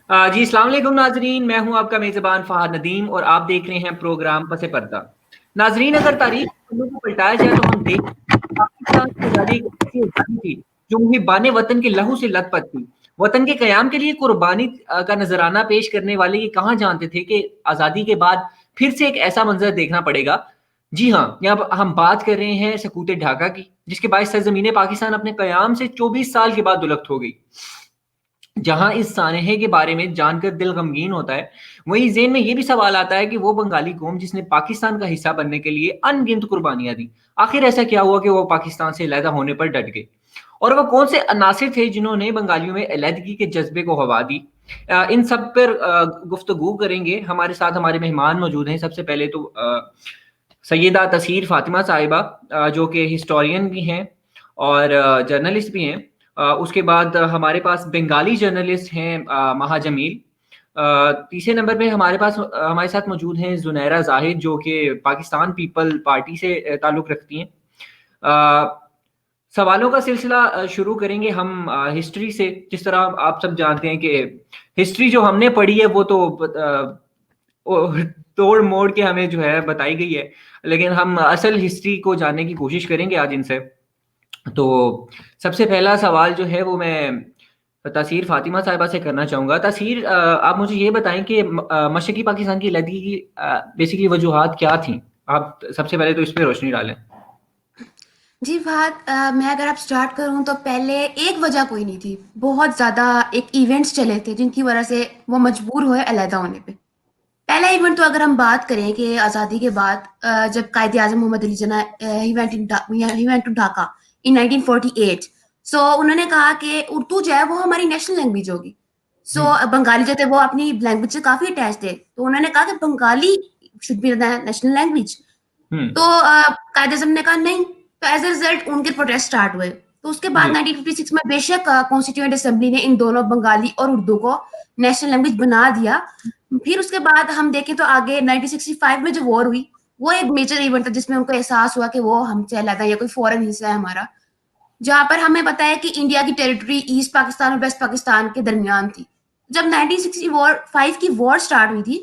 जी अस्सलाम वालेकुम नाजरीन, मैं हूं आपका मेज़बान फ़हाद नदीम और आप देख रहे हैं प्रोग्राम पसे पर्दा। नाजरीन, अगर तारीख के पन्नों को पलटाया जाए तो हम देख पाकिस्तान की आज़ादी एक ऐसी आज़ादी थी जो मुहिबाने वतन के लहू से लथपथ थी। वतन के क़याम के लिए कुर्बानी का नजराना पेश करने वाले ये कहाँ जानते थे कि आज़ादी के बाद फिर से एक ऐसा मंजर देखना पड़ेगा। जी हाँ, यहाँ पर हम बात कर रहे हैं सकूत ढाका की, जिसके बाइस सरजमीन पाकिस्तान अपने क़याम से 24 साल के बाद दुलख्त हो गई। जहाँ इस सानहे के बारे में जानकर दिल गमगीन होता है, वहीं ज़हन में ये भी सवाल आता है कि वो बंगाली कौम जिसने पाकिस्तान का हिस्सा बनने के लिए अनगिनत कुर्बानियाँ दी, आखिर ऐसा क्या हुआ कि वो पाकिस्तान से अलहदा होने पर डट गए? और वो कौन से अनासिर थे जिन्होंने बंगालियों में अलहदगी के जज़्बे को हवा दी? इन सब पर गुफ्तगू करेंगे। हमारे साथ हमारे मेहमान मौजूद हैं। सबसे पहले तो सैयदा तस्हीर फ़ातिमा साहिबा, जो कि हिस्टोरियन भी हैं और जर्नलिस्ट भी हैं। उसके बाद हमारे पास बंगाली जर्नलिस्ट हैं महा जमील। तीसरे नंबर पे हमारे साथ मौजूद हैं ज़ुनैरा ज़ाहिद, जो कि पाकिस्तान पीपल पार्टी से ताल्लुक़ रखती हैं। सवालों का सिलसिला शुरू करेंगे हम हिस्ट्री से। जिस तरह आप सब जानते हैं कि हिस्ट्री जो हमने पढ़ी है वो तो तोड़-मोड़ के हमें जो है बताई गई है, लेकिन हम असल हिस्ट्री को जानने की कोशिश करेंगे आज इनसे। तो सबसे पहला सवाल जो है वो मैं तस्हीर फ़ातिमा साहिबा से करना चाहूँगा। तस्हीर, आप मुझे ये बताएँ कि मशरक़ी पाकिस्तान की अलहदगी की बेसिकली वजूहात क्या थीं? आप सबसे पहले तो इस पे रोशनी डालें। जी फहद, मैं अगर आप स्टार्ट करूँ तो पहले एक वजह कोई नहीं थी। बहुत ज़्यादा एक इवेंट्स चले थे जिनकी वजह से वो मजबूर हुए अलहदा होने पे। पहला इवेंट तो अगर हम बात करें कि आज़ादी के बाद जब Quaid-e-Azam Mohammad Ali Jinnah he went to Dhaka इन 1948। सो उन्होंने कहा कि उर्दू जो है वो हमारी नेशनल लैंग्वेज होगी। हुँ, सो बंगाली जो थे वो अपनी लैंग्वेज से काफ़ी अटैच थे। तो उन्होंने कहा कि Bengali should be the national language. हुँ, तो कायद-ए-आज़म ने कहा नहीं, तो एज़ अ रिज़ल्ट उनके प्रोटेस्ट स्टार्ट हुए। तो उसके बाद जी, 1956 में बेशक कॉन्स्टिट्यूएंट असेंबली ने इन दोनों बंगाली और उर्दू को नेशनल लैंग्वेज बना दिया। फिर उसके बाद हम देखें तो आगे 1965 में जो वॉर हुई, वो एक मेजर इवेंट था जिसमें उनको एहसास हुआ कि वो हमसे अलग है या कोई फॉरेन हिस्सा है हमारा। जहाँ पर हमें पता है कि इंडिया की टेरिटरी ईस्ट पाकिस्तान और वेस्ट पाकिस्तान के दरमियान थी। जब 1965 की वॉर स्टार्ट हुई थी,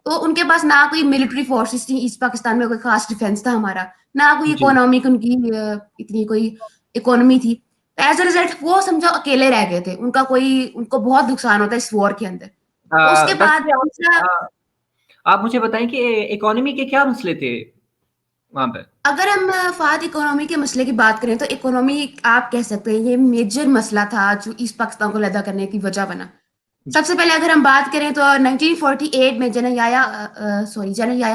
तो उनके पास ना कोई मिलिट्री फोर्सेस थी ईस्ट पाकिस्तान में, कोई खास डिफेंस था हमारा, ना कोई जी। इकोनॉमिक उनकी इतनी कोई इकोनॉमी थी। एज अ रिजल्ट वो समझो अकेले रह गए थे। उनको बहुत नुकसान होता है इस वॉर के अंदर। उसके बाद वैसे दूसरा, आप मुझे बताएँ कि इकोनॉमी के क्या मसले थे वहाँ पे? अगर हम फ़ाद इकोनॉमी के मसले की बात करें तो इकोनॉमी आप कह सकते हैं ये मेजर मसला था जो ईस्ट पाकिस्तान को अलहदा करने की वजह बना। सबसे पहले अगर हम बात करें तो 1948 में जनरल याया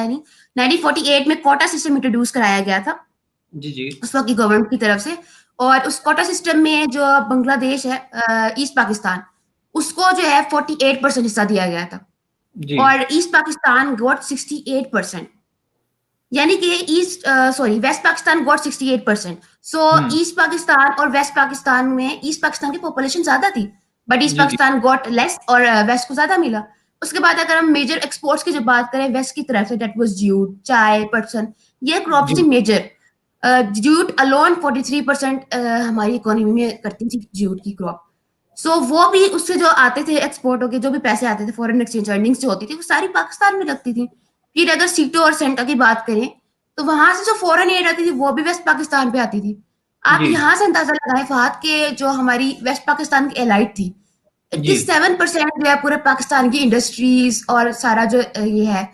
नहीं, 1948 में कोटा सिस्टम इंट्रोड्यूस कराया गया था जी, जी। उस वक़्त की गवर्नमेंट की तरफ से। और उस कोटा सिस्टम में जो बांग्लादेश है, ईस्ट पाकिस्तान, उसको जो है 48% हिस्सा दिया गया था जी। और ईस्ट पाकिस्तान गॉट 68%। यानी कि वेस्ट पाकिस्तान गॉट 68%। सो हुँ। ईस्ट पाकिस्तान और वेस्ट पाकिस्तान में ईस्ट पाकिस्तान की पॉपुलेशन ज़्यादा थी, बट ईस्ट जी, जी। पाकिस्तान गॉट लेस और वेस्ट को ज़्यादा मिला। उसके बाद अगर हम मेजर एक्सपोर्ट्स की जब बात करें वेस्ट की तरफ से, दैट वाज़ जूट, चाय, पटसन, ये क्रॉप्स जी, थी मेजर। जूट अलोन 43% हमारी इकोनॉमी में करती थी जूट की क्रॉप। सो वो भी उससे जो आते थे एक्सपोर्ट होके जो भी पैसे आते थे, फॉरेन एक्सचेंज अर्निंग्स जो होती थी, वो सारी पाकिस्तान में लगती थी। फिर अगर सीटो और सेंटा की बात करें, तो वहां से जो फॉरेन एड आती थी वो भी वेस्ट पाकिस्तान पे आती थी। आप जी, यहाँ से अंदाजा लगाएं फहद के जो हमारी वेस्ट पाकिस्तान की एलाइट थी, जी। 87% जो है पूरे पाकिस्तान की इंडस्ट्रीज और सारा जो ये है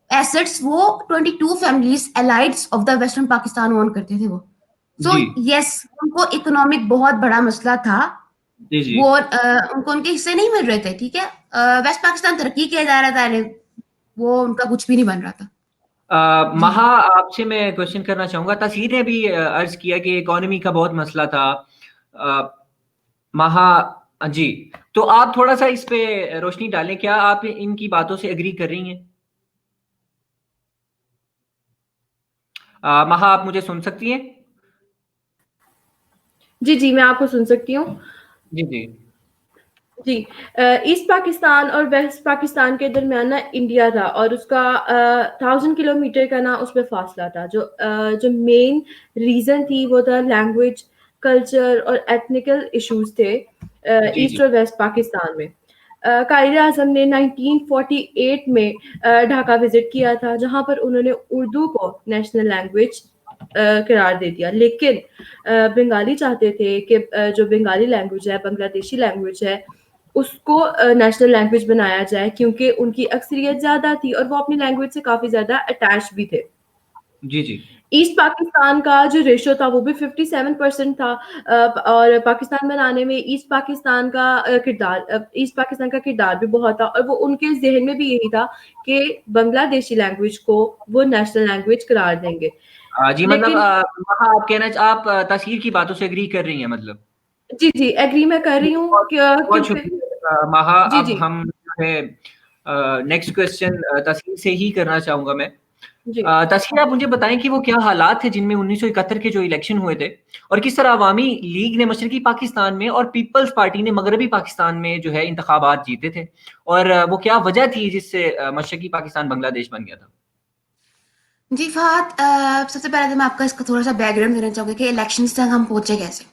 एसेट्स, वो 22 families elites of the western Pakistan own करते थे वो। सो जी, यस, उनको इकोनॉमिक बहुत बड़ा मसला था। जी, जी। वो उनको उनके हिस्से नहीं मिल रहे थे, ठीक है। वेस्ट पाकिस्तान तरक्की किया जा रहा था, वो उनका कुछ भी नहीं बन रहा था। जी। महा, आपसे मैं क्वेश्चन करना चाहूँगा। तस्हीर ने भी अर्ज़ किया कि इकोनॉमी का बहुत मसला था। अ, महा जी, तो आप थोड़ा-सा इस पे रोशनी डालें। क्या आप इनकी बातों से एग्री कर रही हैं? महा, आप मुझे सुन सकती हैं? जी, जी, मैं आपको सुन सकती हूँ। जी, जी। जी, ईस्ट पाकिस्तान और वेस्ट पाकिस्तान के दरमियान ना इंडिया था और उसका 1000 किलोमीटर का ना उसमें फ़ासला था। जो मेन रीज़न थी वो था लैंग्वेज, कल्चर और एथनिकल इश्यूज़ थे जी, ईस्ट जी। और वेस्ट पाकिस्तान में। कायदे आज़म ने 1948 में ढाका विजिट किया था, जहां पर उन्होंने उर्दू को नेशनल लैंग्वेज करार दे दिया। लेकिन बंगाली चाहते थे कि जो बंगाली लैंग्वेज है, बांग्लादेशी लैंग्वेज है, उसको नेशनल लैंग्वेज बनाया जाए, क्योंकि उनकी अक्सरियत ज़्यादा थी और वो अपनी लैंग्वेज से काफ़ी ज़्यादा अटैच भी थे। जी जी ईस्ट पाकिस्तान का जो रेशो था वो भी 57% था, और पाकिस्तान बनाने में ईस्ट पाकिस्तान का ईस्ट पाकिस्तान का किरदार भी बहुत था, और वो उनके जहन में भी यही था कि बांग्लादेशी लैंग्वेज को वो नेशनल लैंग्वेज करार देंगे। जी, मतलब लेकिन वहाँ आप कहना आप तस्हीर की बातों से एग्री कर रही हैं मतलब। जी, जी, एग्री मैं कर रही हूँ बहुत बहुत क्योंकि शुक्रिया माहा। जी, अब जी, हम जो है नेक्स्ट क्वेश्चन तस्हीर से ही करना चाहूंगा मैं। जी। तस्हीर, आप मुझे बताएं कि वो क्या हालात थे जिनमें 1971 के जो इलेक्शन हुए थे, और किस तरह अवामी लीग ने मशरकी पाकिस्तान में और पीपल्स पार्टी ने मगरबी पाकिस्तान में जो है इंतखाबात जीते थे, और वो क्या वजह थी जिससे मशरकी पाकिस्तान बांग्लादेश बन गया था। जी फहद, सबसे पहले तो मैं आपका इसका थोड़ा सा बैकग्राउंड देना चाहूंगी कि इलेक्शंस तक हम पहुंचे कैसे।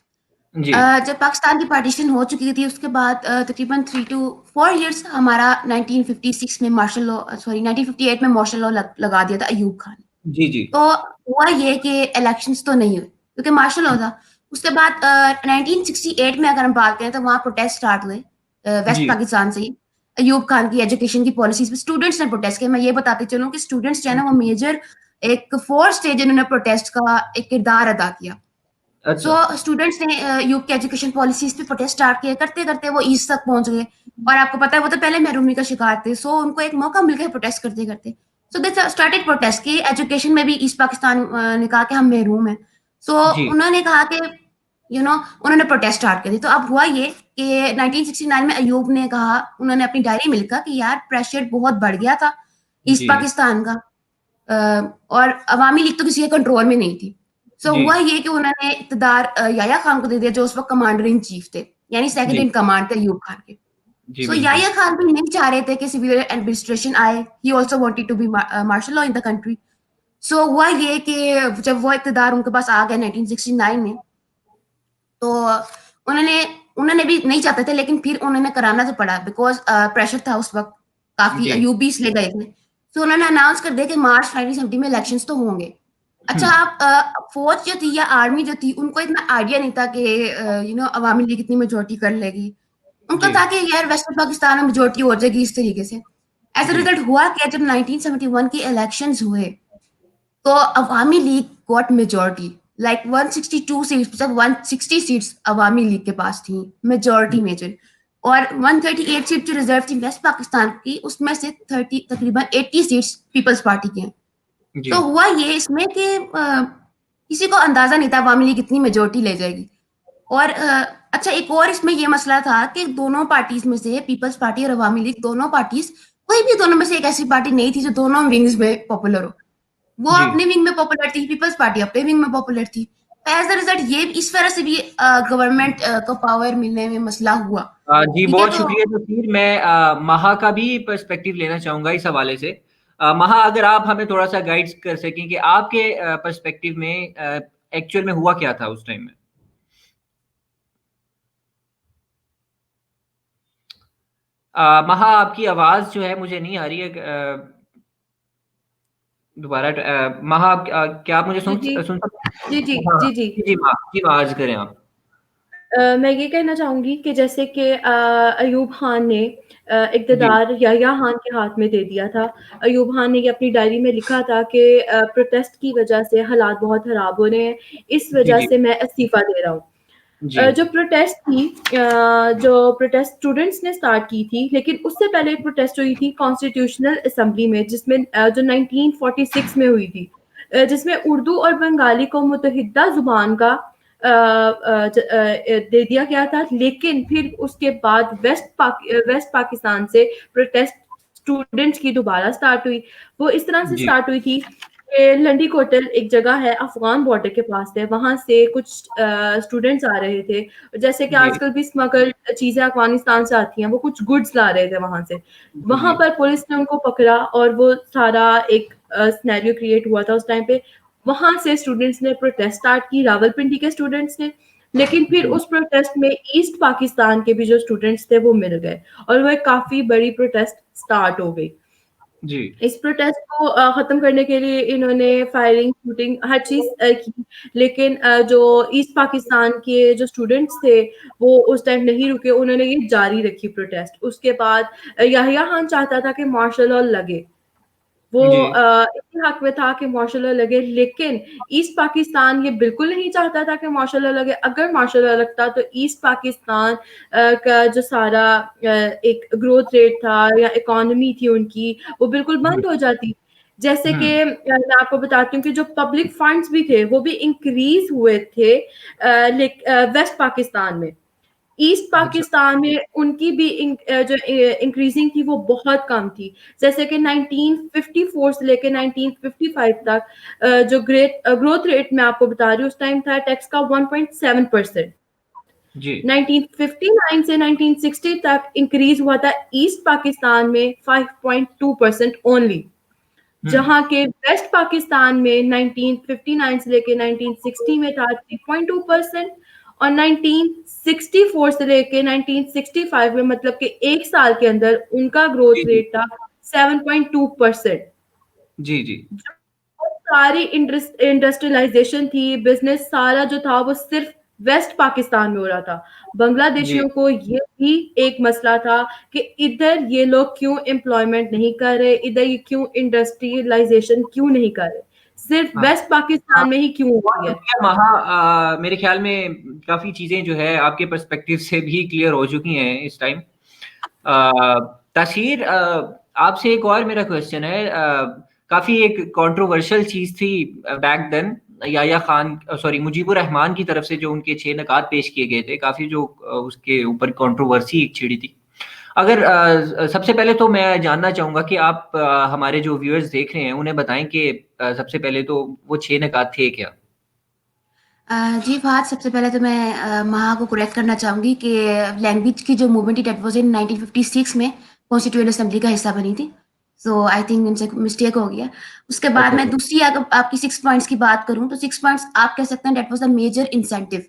जी जब पाकिस्तान की पार्टीशन हो चुकी थी उसके बाद तकरीबन 3 to 4 इयर्स हमारा 1956 में मार्शल लॉ, सॉरी 1958 में मार्शल लॉ लगा दिया था अयूब खान ने। जी जी तो हुआ ये कि इलेक्शंस तो नहीं हुए क्योंकि मार्शल लॉ था। उसके बाद 1968 में अगर हम बात करें तो वहाँ प्रोटेस्ट स्टार्ट हुए वेस्ट जी पाकिस्तान से ही। अयूब खान की एजुकेशन की पॉलिसीज पे स्टूडेंट्स ने प्रोटेस्ट किया। मैं ये बताते चलूँ कि स्टूडेंट्स जो है ना वो मेजर एक फोर्स थे जिन्होंने प्रोटेस्ट का एक किरदार अदा किया। अच्छा। सो स्टूडेंट्स ने यूथ के एजुकेशन पॉलिसीज पे प्रोटेस्ट स्टार्ट किए, करते करते वो ईस्ट तक पहुंच गए। और आपको पता है वो तो पहले महरूमी का शिकार थे, सो उनको एक मौका मिल गया प्रोटेस्ट करते करते। सो दे स्टार्टेड प्रोटेस्ट की एजुकेशन में भी ईस्ट पाकिस्तान ने कहा कि हम महरूम हैं। सो जी उन्होंने कहा कि उन्होंने प्रोटेस्ट स्टार्ट कर दी। तो अब हुआ ये कि 1969 में अयूब ने कहा, उन्होंने अपनी डायरी में लिखा कि यार प्रेशर बहुत बढ़ गया था ईस्ट जी पाकिस्तान का, और अवामी लीग तो किसी के कंट्रोल में नहीं थी। सो जी हुआ ये कि उन्होंने इक़्तिदार याह्या खान को दे दिया जो उस वक्त कमांडर इन चीफ थे, यानी सेकंड जी इन कमांड थे अयूब खान के। जी सो बिल्कुल। याह्या खान भी नहीं चाह रहे थे कि सिविलियन एडमिनिस्ट्रेशन आए। He also wanted to be martial law in the country. So हुआ ये कि जब वो इक़्तिदार उनके पास आ गया 1969 में, तो उन्होंने उन्होंने भी नहीं चाहते थे, लेकिन फिर उन्होंने कराना तो पड़ा बिकॉज़ प्रेशर था उस वक्त काफ़ी, जी अयूब भी इसलिए गए थे। तो उन्होंने अनाउंस कर दिया कि मार्च 1970 में इलेक्शंस तो होंगे। अच्छा, आप फौज जो थी या आर्मी जो थी उनको इतना आइडिया नहीं था कि अवामी लीग इतनी मेजॉरिटी कर लेगी। उनको जी था कि यार वेस्टर्न पाकिस्तान में मेजॉरिटी हो जाएगी इस तरीके से। एज़ अ जी रिजल्ट हुआ क्या, जब 1971 के इलेक्शंस हुए तो Awami League got majority, like 162 seats, मतलब 160 सीट्स अवामी लीग के पास थी मेजॉरिटी मेजर। और 138 सीट जो रिजर्व थी वेस्ट पाकिस्तान की, उसमें से 30 तकरीबन 80 सीट्स पीपल्स पार्टी की हैं। जी तो हुआ ये इसमें कि किसी को अंदाजा नहीं था अवामी लीग इतनी मेजॉरिटी ले जाएगी। और अच्छा, एक और इसमें ये मसला था कि दोनों पार्टीज में से, पीपल्स पार्टी और अवामी लीग, दोनों पार्टीज, कोई भी दोनों में से एक ऐसी पार्टी नहीं थी जो दोनों विंग्स में पॉपुलर हो। वो जी अपने विंग में पॉपुलर थी, पीपल्स पार्टी अपने विंग में पॉपुलर थी। एज अ रिजल्ट ये इस तरह से भी गवर्नमेंट को पावर मिलने में मसला हुआ। जी, ठीक है, बहुत तो शुक्रिया तस्वीर। मैं महा का भी पर्सपेक्टिव लेना चाहूंगा इस हवाले से। महा, अगर आप हमें थोड़ा सा गाइड कर सकें कि आपके पर्सपेक्टिव में एक्चुअल में हुआ क्या था उस टाइम में। महा, आपकी आवाज जो है मुझे नहीं आ रही है। दोबारा महा, क्या आप मुझे जी, सुन जी। सुन सकते जी, जी, हैं? हाँ जी, जी। जी महा जी, आवाज करें आप। मैं ये कहना चाहूँगी कि जैसे कि अयूब खान ने जी इक़्तिदार याह्या खान के हाथ में दे दिया था। अयूब खान ने ये अपनी डायरी में लिखा था कि प्रोटेस्ट की वजह से हालात बहुत ख़राब हो रहे हैं, इस जी वजह जी से मैं इस्तीफ़ा दे रहा हूँ। जी जो प्रोटेस्ट स्टूडेंट्स ने स्टार्ट की थी, लेकिन उससे पहले एक प्रोटेस्ट हुई थी कॉन्स्टिट्यूशनल असेंबली में, जिसमें जो 1946 में हुई थी, जिसमें उर्दू और बंगाली को मुतहिदा ज़ुबान का दे दिया गया था। लेकिन फिर उसके बाद वेस्ट पाकिस्तान से प्रोटेस्ट स्टूडेंट्स की दोबारा स्टार्ट हुई। वो इस तरह से जी स्टार्ट हुई थी कि लंडी कोटल एक जगह है, अफगान बॉर्डर के पास है, वहां से कुछ स्टूडेंट्स आ रहे थे। जैसे कि जी आजकल भी स्मगल चीजें अफगानिस्तान से आती हैं, वो कुछ गुड्स ला रहे थे वहां से। जी वहां जी पर पुलिस ने उनको पकड़ा और वो सारा एक सिनेरियो क्रिएट हुआ था उस टाइम पे। वहां से स्टूडेंट्स ने प्रोटेस्ट स्टार्ट की, रावलपिंडी के स्टूडेंट्स ने। लेकिन फिर उस प्रोटेस्ट में ईस्ट पाकिस्तान के भी जो स्टूडेंट्स थे वो मिल गए और वो एक काफी बड़ी प्रोटेस्ट स्टार्ट हो गई। जी इस प्रोटेस्ट को खत्म करने के लिए इन्होंने फायरिंग शूटिंग हर चीज की, लेकिन जो ईस्ट पाकिस्तान के जो स्टूडेंट्स थे वो उस टाइम नहीं रुके, उन्होंने ये जारी रखी प्रोटेस्ट। उसके बाद याहिया खान चाहता था कि मार्शल लॉ लगे, वो जी इसी हक में था कि मार्शल लॉ लगे, लेकिन ईस्ट पाकिस्तान ये बिल्कुल नहीं चाहता था कि मार्शल लॉ लगे। अगर मार्शल लॉ लगता तो ईस्ट पाकिस्तान का जो सारा एक ग्रोथ रेट था या इकोनॉमी थी उनकी, वो बिल्कुल बंद हो जाती। जैसे कि मैं आपको बताती हूँ कि जो पब्लिक फंड्स भी थे वो भी इंक्रीज हुए थे वेस्ट पाकिस्तान में। ईस्ट अच्छा पाकिस्तान में उनकी भी जो इंक्रीजिंग थी वो बहुत कम थी। जैसे कि 1954 से लेकर 1955 तक जो ग्रोथ रेट मैं आपको बता रही हूँ उस टाइम था टैक्स का 1.7%। जी 1959 से 1960 तक इंक्रीज हुआ था ईस्ट पाकिस्तान में 5.2% ओनली, जहां के वेस्ट पाकिस्तान में 1959 से लेके 1960 में था 3.2% और 1964 से लेके 1965 में मतलब कि एक साल के अंदर उनका जी ग्रोथ जी रेट था 7.2%। जी जी सारी इंडस्ट्रियलाइजेशन थी, बिजनेस सारा जो था वो सिर्फ वेस्ट पाकिस्तान में हो रहा था। जी बांग्लादेशियों को ये भी एक मसला था कि इधर ये लोग क्यों एम्प्लॉयमेंट नहीं कर रहे, इधर ये क्यों इंडस्ट्रियलाइजेशन क्यों नहीं कर रहे, सिर्फ हाँ वेस्ट हाँ पाकिस्तान में ही क्यों हो बहुत रही है। शुक्रिया महा। मेरे ख्याल में काफी चीजें जो है आपके पर्सपेक्टिव से भी क्लियर हो चुकी हैं इस टाइम। तासीर, आपसे एक और मेरा क्वेश्चन है। काफी एक कंट्रोवर्शियल चीज थी back then, Yahya Khan sorry Mujibur Rahman की तरफ से जो उनके 6 नकात पेश किए गए थे, काफी जो उसके ऊपर कंट्रोवर्सी एक छिड़ी थी। अगर सबसे पहले तो मैं जानना चाहूंगा कि आप हमारे जो व्यूअर्स देख रहे हैं उन्हें बताएं कि सबसे पहले तो वो 6 नकात थे क्या? जी फहद, सबसे पहले तो मैं महा को करेक्ट करना चाहूँगी कि लैंग्वेज की जो मूवमेंट थी दैट वाज़ इन 1956 में कॉन्स्टिट्यूएंट असेंबली का हिस्सा बनी थी। सो आई थिंक इनसे मिस्टेक हो गया। उसके बाद अच्छा मैं अच्छा दूसरी अगर आपकी 6 पॉइंट्स की बात करूँ तो 6 पॉइंट्स आप कह सकते हैं that was the major incentive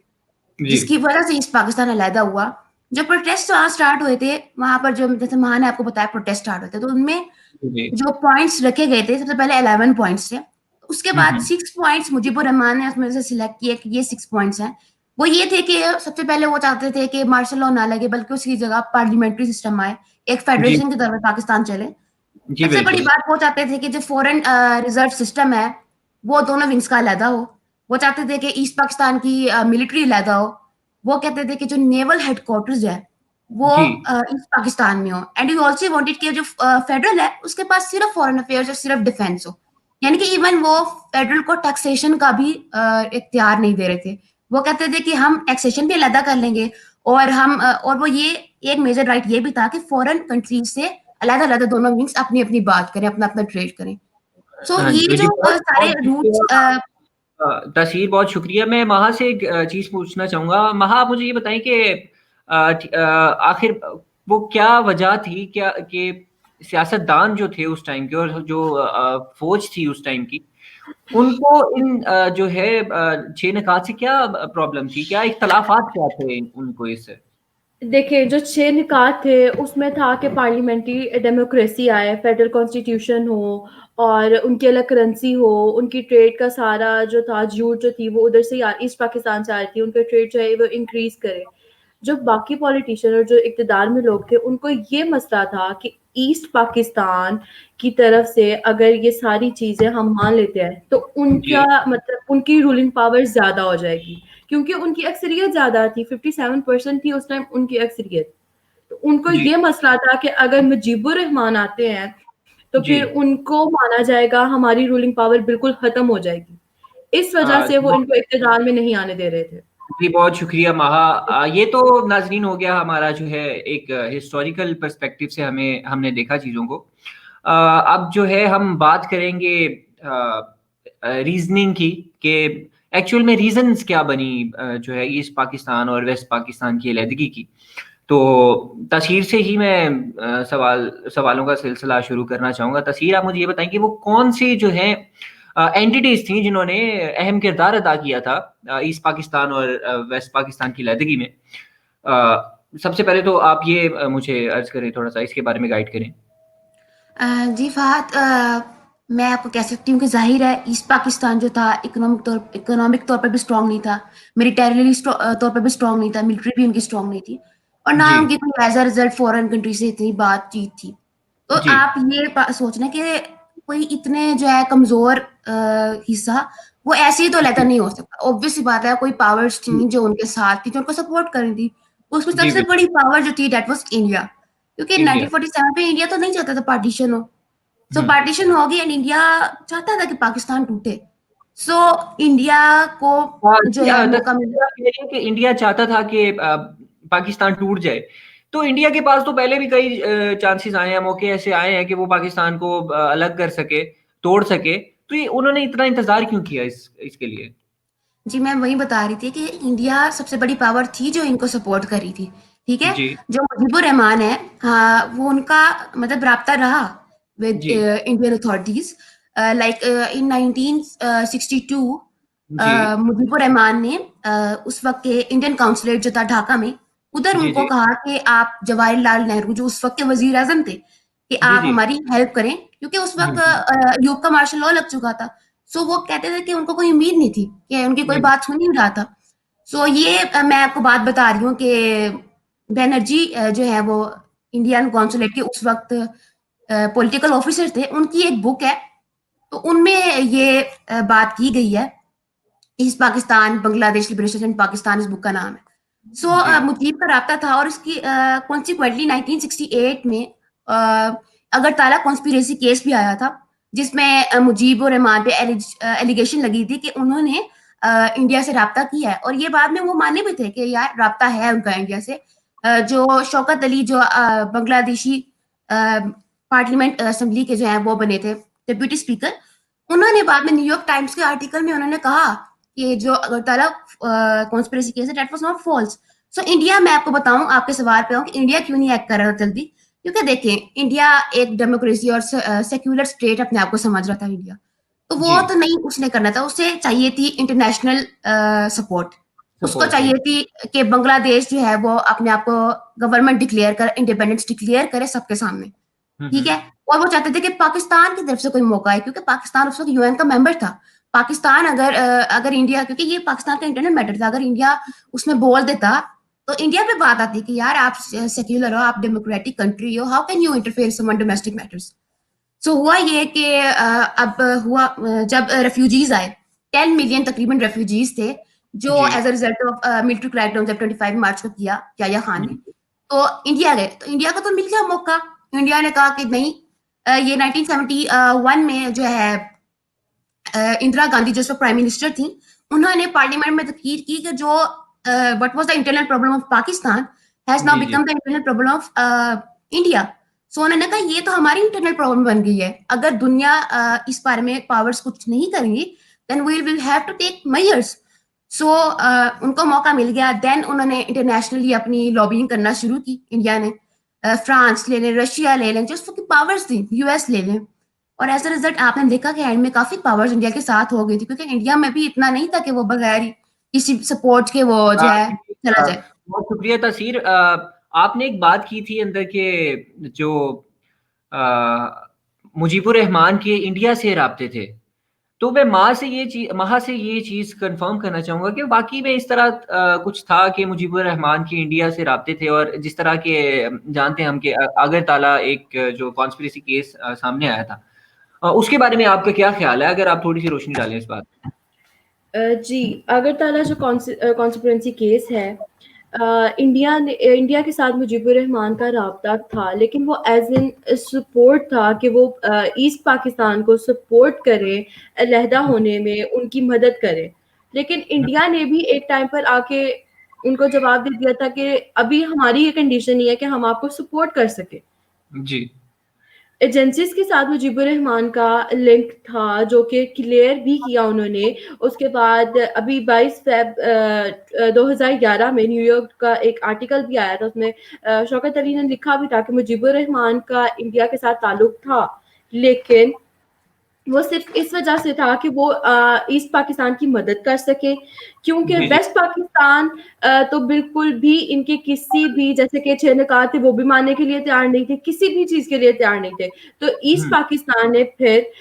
जी जिसकी वजह से ईस्ट पाकिस्तान अलहदा हुआ। जब प्रोटेस्ट वहाँ स्टार्ट हुए थे, वहाँ पर जो जैसे महा ने आपको बताया प्रोटेस्ट स्टार्ट हुए थे, तो उनमें जी जो पॉइंट्स रखे गए थे, सबसे पहले 11 पॉइंट्स थे। उसके बाद हम्म 6 पॉइंट्स मुजीबुर रहमान ने उसमें से सिलेक्ट किए कि ये 6 पॉइंट्स हैं। वो ये थे कि सबसे पहले वो चाहते थे कि मार्शल लॉ ना लगे बल्कि उसकी जगह पार्लियामेंट्री सिस्टम आए, एक जी फेडरेशन की तरफ पाकिस्तान चले। जी सबसे बड़ी बिल्कुल बात वो चाहते थे कि जो फॉरेन रिजर्व सिस्टम है, वो दोनों विंग्स का अलहदा हो। वो चाहते थे कि ईस्ट पाकिस्तान की मिलिट्री अलहदा हो। वो कहते थे कि जो नेवल हेडक्वार्टर्स है, वो जी ईस्ट पाकिस्तान में हो। एंड यू ऑल्सो वांटेड कि जो फेडरल है, उसके पास सिर्फ फॉरेन अफेयर्स और सिर्फ डिफेंस हो। यानी कि इवन वो फेडरल को टैक्सेशन का भी इख्तियार नहीं दे रहे थे। वो कहते थे कि हम टैक्सेशन भी अलहदा कर लेंगे और हम और वो ये एक मेजर राइट ये भी था कि फॉरेन कंट्रीज से अलग-अलग दोनों विंग्स अपनी-अपनी बात करें, अपना-अपना ट्रेड करें। सो हाँ ये जी जो बहुत सारे बहुत रूट्स शुक्रिया। तस्वीर बहुत शुक्रिया। मैं महा से एक चीज़ पूछना चाहूँगा। महा, आप मुझे ये बताएं कि आखिर वो क्या वजह थी क्या कि सियासतदान जो थे उस टाइम के और जो फौज थी उस टाइम की, उनको इन जो है 6 निकात से क्या प्रॉब्लम थी, क्या इख्तलाफात क्या थे उनको इससे? देखिए जो 6 निकात थे उसमें था कि पार्लियामेंट्री डेमोक्रेसी आए, फेडरल कॉन्स्टिट्यूशन हो और उनकी अलग करेंसी हो, उनकी ट्रेड का सारा जो था जूट जो थी वो उधर से ईस्ट पाकिस्तान से आ रही थी, उनका ट्रेड जो है वो इंक्रीज करे। जो बाकी पॉलिटिशियन और जो इक़्तिदार में लोग थे उनको ये मसला था कि ईस्ट पाकिस्तान की तरफ से अगर ये सारी चीज़ें हम मान लेते हैं तो जी उनका मतलब उनकी रूलिंग पावर ज़्यादा हो जाएगी, क्योंकि उनकी अक्सरियत ज़्यादा थी, 57% थी उस टाइम उनकी अक्सरियत। तो उनको जी ये मसला था कि अगर मुजीबुर रहमान आते हैं तो जी फिर उनको माना जाएगा हमारी रूलिंग पावर बिल्कुल खत्म हो जाएगी। इस वजह से वो इनको इक़्तिदार में नहीं आने दे रहे थे। जी बहुत शुक्रिया महा। ये तो नाजरीन हो गया हमारा जो है एक हिस्टोरिकल पर्सपेक्टिव से हमें हमने देखा चीज़ों को। अब जो है हम बात करेंगे रीजनिंग की कि एक्चुअल में रीजंस क्या बनी जो है ईस्ट पाकिस्तान और वेस्ट पाकिस्तान की अलहदगी की। तो तस्हीर से ही मैं सवालों का सिलसिला शुरू करना चाहूँगा। तस्हीर, आप मुझे ये बताएं कि वो कौन से जो हैं एंटिटीज थी जिन्होंने अहम किरदार अदा किया था ईस्ट पाकिस्तान और वेस्ट पाकिस्तान की लैदगी में। सबसे पहले तो आप ये मुझे अर्ज करें, थोड़ा सा इसके बारे में गाइड करें। जी फहद, मैं आपको कह सकती हूँ कि ज़ाहिर है ईस्ट पाकिस्तान जो था इकोनॉमिक तौर पर भी स्ट्रॉन्ग नहीं था, मिलिटरीली तौर पर भी स्ट्रॉन्ग नहीं था, मिलिट्री भी उनकी स्ट्रॉन्ग नहीं थी और ना जी उनकी कोई as a result foreign country से इतनी बातचीत थी। तो जी आप ये सोचना कि कोई इतने जो है कमज़ोर हिस्सा वो ऐसे ही तो लेता नहीं हो सकता। ऑब्वियस सी बात है, कोई पावर्स थी जो उनके साथ थी, जो उनको सपोर्ट कर रही थी। उसमें जी सबसे बड़ी पावर जो थी दैट वाज़ इंडिया। क्योंकि इंडिया। 1947 में इंडिया तो नहीं चाहता था पार्टीशन हो। सो हम्म। पार्टीशन हो गई एंड इंडिया चाहता था कि पाकिस्तान टूटे। सो इंडिया को जो है मौका मिला। आप कह रही हैं कि इंडिया चाहता था कि पाकिस्तान टूट जाए, तो इंडिया के पास तो पहले भी कई चांसेस आए हैं, मौके ऐसे आए हैं कि वो पाकिस्तान को अलग कर सके, तोड़ सके। तो ये उन्होंने इतना इंतजार क्यों किया इसके लिए? जी, मैं वही बता रही थी कि इंडिया सबसे बड़ी पावर थी जो इनको सपोर्ट कर रही थी, ठीक है? जी जो मुजीबुर रहमान है, हाँ, वो उनका मतलब राब्ता रहा विद जी इंडियन अथॉरिटीज़ लाइक इन 1962 जी मुजीबुर रहमान ने उस वक़्त के इंडियन काउंसलेट जो था ढाका में, उधर जी उनको जी कहा कि आप जवाहरलाल नेहरू जो उस वक़्त के वज़ीर-ए-आज़म थे, कि जी आप जी। हमारी हेल्प करें क्योंकि उस वक़्त हम्म। यूरोप का मार्शल लॉ लग चुका था। सो वो कहते थे कि उनको कोई उम्मीद नहीं थी कि उनकी कोई हम्म। बात सुन ही नहीं रहा था। सो ये मैं आपको बात बता रही हूँ कि बनर्जी जो है वो इंडियन कॉन्सुलेट के उस वक़्त पॉलिटिकल ऑफिसर थे। उनकी एक बुक है, तो उनमें ये बात की गई है। ईस्ट पाकिस्तान, बांग्लादेश लिबरेशन इन पाकिस्तान इस बुक का नाम है। सो जी मुजीब का राब्ता था और इसकी कॉन्सिक्वेंटली 1968 में अगरतला कॉन्स्पिरेसी केस भी आया था, जिसमें मुजीब और रहमान पे एलिगेशन लगी थी कि उन्होंने इंडिया से राब्ता किया है और ये बाद में वो माने भी थे कि यार राब्ता है उनका इंडिया से। जो शौकत अली जो बांग्लादेशी पार्लियामेंट असेंबली के जो हैं वो बने थे डिप्यूटी स्पीकर, उन्होंने बाद में न्यूयॉर्क टाइम्स के आर्टिकल में उन्होंने कहा कि जो अगरतला कॉन्स्पिरेसी केस है that was not false. So India, मैं आपको बताऊं, आपके सवाल पे आऊं कि इंडिया क्यों नहीं एक्ट कर रहा था जल्दी, क्योंकि देखें इंडिया एक डेमोक्रेसी और सेक्युलर स्टेट अपने आप को समझ रहा था इंडिया, तो जी। वो तो नहीं उसने करना था, उसे चाहिए थी इंटरनेशनल सपोर्ट। उसको सपोर्ट चाहिए चाहिए। थी कि बांग्लादेश जो है वो अपने आप को गवर्नमेंट डिक्लेयर कर, इंडिपेंडेंस डिक्लेयर करे सबके सामने, ठीक हम्म। है? और वो चाहते थे कि पाकिस्तान की तरफ से कोई मौका आए क्योंकि पाकिस्तान उस वक़्त यूएन का मेंबर था। पाकिस्तान अगर इंडिया, क्योंकि ये पाकिस्तान का इंटरनल मैटर था, अगर इंडिया उसमें बोल देता, तो इंडिया पे बात आती कि यार आप सेक्युलर हो, आप डेमोक्रेटिक कंट्री हो, how can you interfere in someone domestic matters? So हुआ ये कि जब रेफ्यूजीज़ आए, 10 मिलियन तकरीबन रेफ्यूजीज़ थे, जो जी। As a result of military crackdown जब 25 मार्च को किया याह्या खान ने, हम्म। तो इंडिया गए। तो इंडिया को तो मिल गया मौका। इंडिया ने कहा कि नहीं, ये 1971 में जो है इंदिरा गांधी जो प्राइम मिनिस्टर थी, उन्होंने पार्लियामेंट में तकीद की कि जो what was the internal problem of Pakistan has now जी जी become the internal problem of India. So उन्होंने कहा ये तो हमारी इंटरनल प्रॉब्लम बन गई है। अगर दुनिया इस बारे में पावर्स कुछ नहीं करेंगी, then we will have to take measures. So उनको मौका मिल गया। देन उन्होंने इंटरनेशनली अपनी लॉबिंग करना शुरू की इंडिया ने। फ्रांस ले लें, रशिया ले लें, जो उस वक़्त की पावर्स थी, यूएस ले लें। और एज़ अ रिज़ल्ट आपने देखा कि एंड में काफ़ी पावर्स इंडिया के साथ हो गई थी, क्योंकि इंडिया में भी इतना नहीं था कि वो बगैर ही किसी सपोर्ट के वो जो है चला जाए। बहुत शुक्रिया तसीर। आपने एक बात की थी अंदर के जो मुजीबुर रहमान के इंडिया से राब्ते थे, तो मैं महा से ये चीज़ कंफर्म करना चाहूँगा कि वाक़ई में इस तरह कुछ था कि मुजीबुर रहमान के इंडिया से राब्ते थे, और जिस तरह के जानते हैं हम कि आगरताला एक जो कॉन्स्पिरेसी केस सामने आया था, उसके बारे में आपका क्या ख़्याल है? अगर आप थोड़ी-सी रोशनी डालें इस बात पे। जी, अगरतला जो कॉन्स्पिरेसी केस है, इंडिया के साथ मुजीबुर रहमान का राब्ता था, लेकिन वो एज़ इन सपोर्ट था कि वो ईस्ट पाकिस्तान को सपोर्ट करे, अलहदा होने में उनकी मदद करे। लेकिन इंडिया ने भी एक टाइम पर आके उनको जवाब दे दिया था कि अभी हमारी ये कंडीशन नहीं है कि हम आपको सपोर्ट कर सकें। जी। एजेंसीज़ के साथ मुजीबुर रहमान का लिंक था, जो कि क्लियर भी किया उन्होंने। उसके बाद अभी 22 फ़ेब 2011 में न्यूयॉर्क का एक आर्टिकल भी आया था, उसमें शौकत अली ने लिखा भी था कि मुजीबुर रहमान का इंडिया के साथ ताल्लुक था, लेकिन वो सिर्फ इस वजह से था कि वो ईस्ट पाकिस्तान की मदद कर सके, क्योंकि जी जी वेस्ट पाकिस्तान तो बिल्कुल भी इनके किसी भी, जैसे कि 6 निकात थे वो भी मानने के लिए तैयार नहीं थे, किसी भी चीज के लिए तैयार नहीं थे। तो ईस्ट हम्म पाकिस्तान ने फिर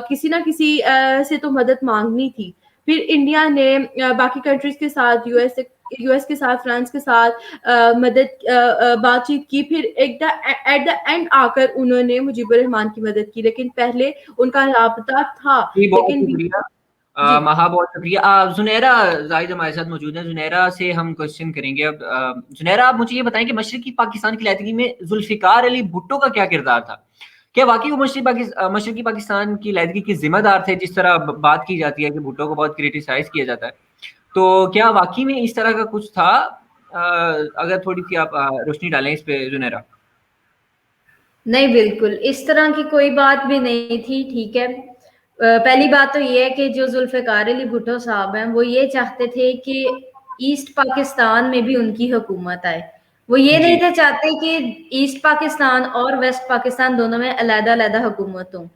किसी ना किसी से तो मदद मांगनी थी। फिर इंडिया ने बाकी कंट्रीज के साथ, यूएस के साथ, फ्रांस के साथ बातचीत की। फिर एट द एंड आकर उन्होंने मुजीबुर रहमान की मदद की, लेकिन पहले उनका राबता था। जी, बहुत लेकिन शुक्रिया जी महा, बहुत शुक्रिया। जुनैरा जाहिद हमारे साथ मौजूद है, जुनैरा से हम क्वेश्चन करेंगे अब। जुनैरा, आप मुझे ये बताएं कि मशरकी पाकिस्तान की लैदगी में जुल्फिकार अली भुट्टो का क्या किरदार था? क्या वाकई वो मशरकी पाकिस्तान की लैदगी के जिम्मेदार थे, जिस तरह बात की जाती है कि भुट्टो को बहुत क्रिटिसाइज किया जाता है? तो क्या वाकई में इस तरह का कुछ था? अगर थोड़ी सी आप रोशनी डालें इस पे जुनैरा। नहीं, बिल्कुल इस तरह की कोई बात भी नहीं थी। ठीक है, पहली बात तो ये है कि जो जुल्फ़िकार अली भुट्टो साहब हैं वो ये चाहते थे कि ईस्ट पाकिस्तान में भी उनकी हुकूमत आए। वो ये जी नहीं थे चाहते कि ईस्ट पाकिस्तान और वेस्ट पाकिस्तान दोनों में अलग-अलग हुकूमत हो।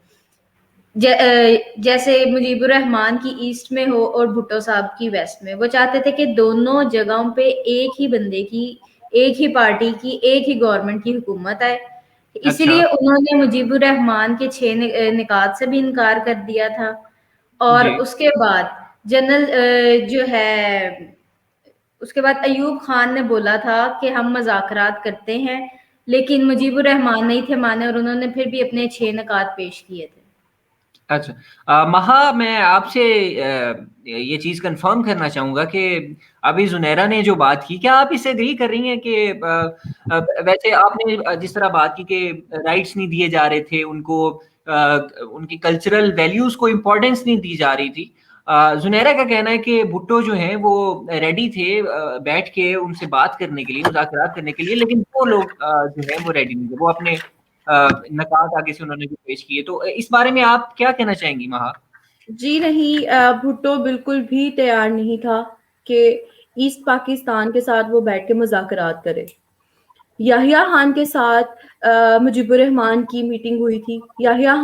जैसे मुजीबुर रहमान की ईस्ट में हो और भुट्टो साहब की वेस्ट में। वो चाहते थे कि दोनों जगहों पे एक ही बंदे की, एक ही पार्टी की, एक ही गवर्नमेंट की हुकूमत आए। अच्छा। इसीलिए उन्होंने मुजीबुर रहमान के 6 निकात से भी इनकार कर दिया था। और जी उसके बाद जनरल जो है, उसके बाद अयूब खान ने बोला था कि हम मुज़ाकरात करते हैं, लेकिन मुजीबुर रहमान नहीं थे माने और उन्होंने फिर भी अपने 6 निकात पेश किए थे। अच्छा। महा, मैं आपसे ये चीज़ कंफर्म करना चाहूँगा कि अभी जुनैरा ने जो बात की, क्या आप इससे एग्री कर रही हैं कि वैसे आपने जिस तरह बात की कि राइट्स नहीं दिए जा रहे थे उनको, उनकी कल्चरल वैल्यूज़ को इम्पोर्टेंस नहीं दी जा रही थी। जुनैरा का कहना है कि भुट्टो जो हैं वो रेडी थे बैठ के उनसे बात करने के लिए, मुज़ाकरात करने के लिए, लेकिन वो लोग जो हैं वो रेडी नहीं थे। वो अपने नकात आगे से उन्होंने जो पेश किए। तो इस बारे में आप क्या कहना चाहेंगी महा? जी नहीं, भुट्टो बिल्कुल भी तैयार नहीं था कि ईस्ट पाकिस्तान के साथ वो बैठ के मुज़ाकरात करे। याहिया खान के साथ मुजीबुर रहमान की मीटिंग हुई थी। याहिया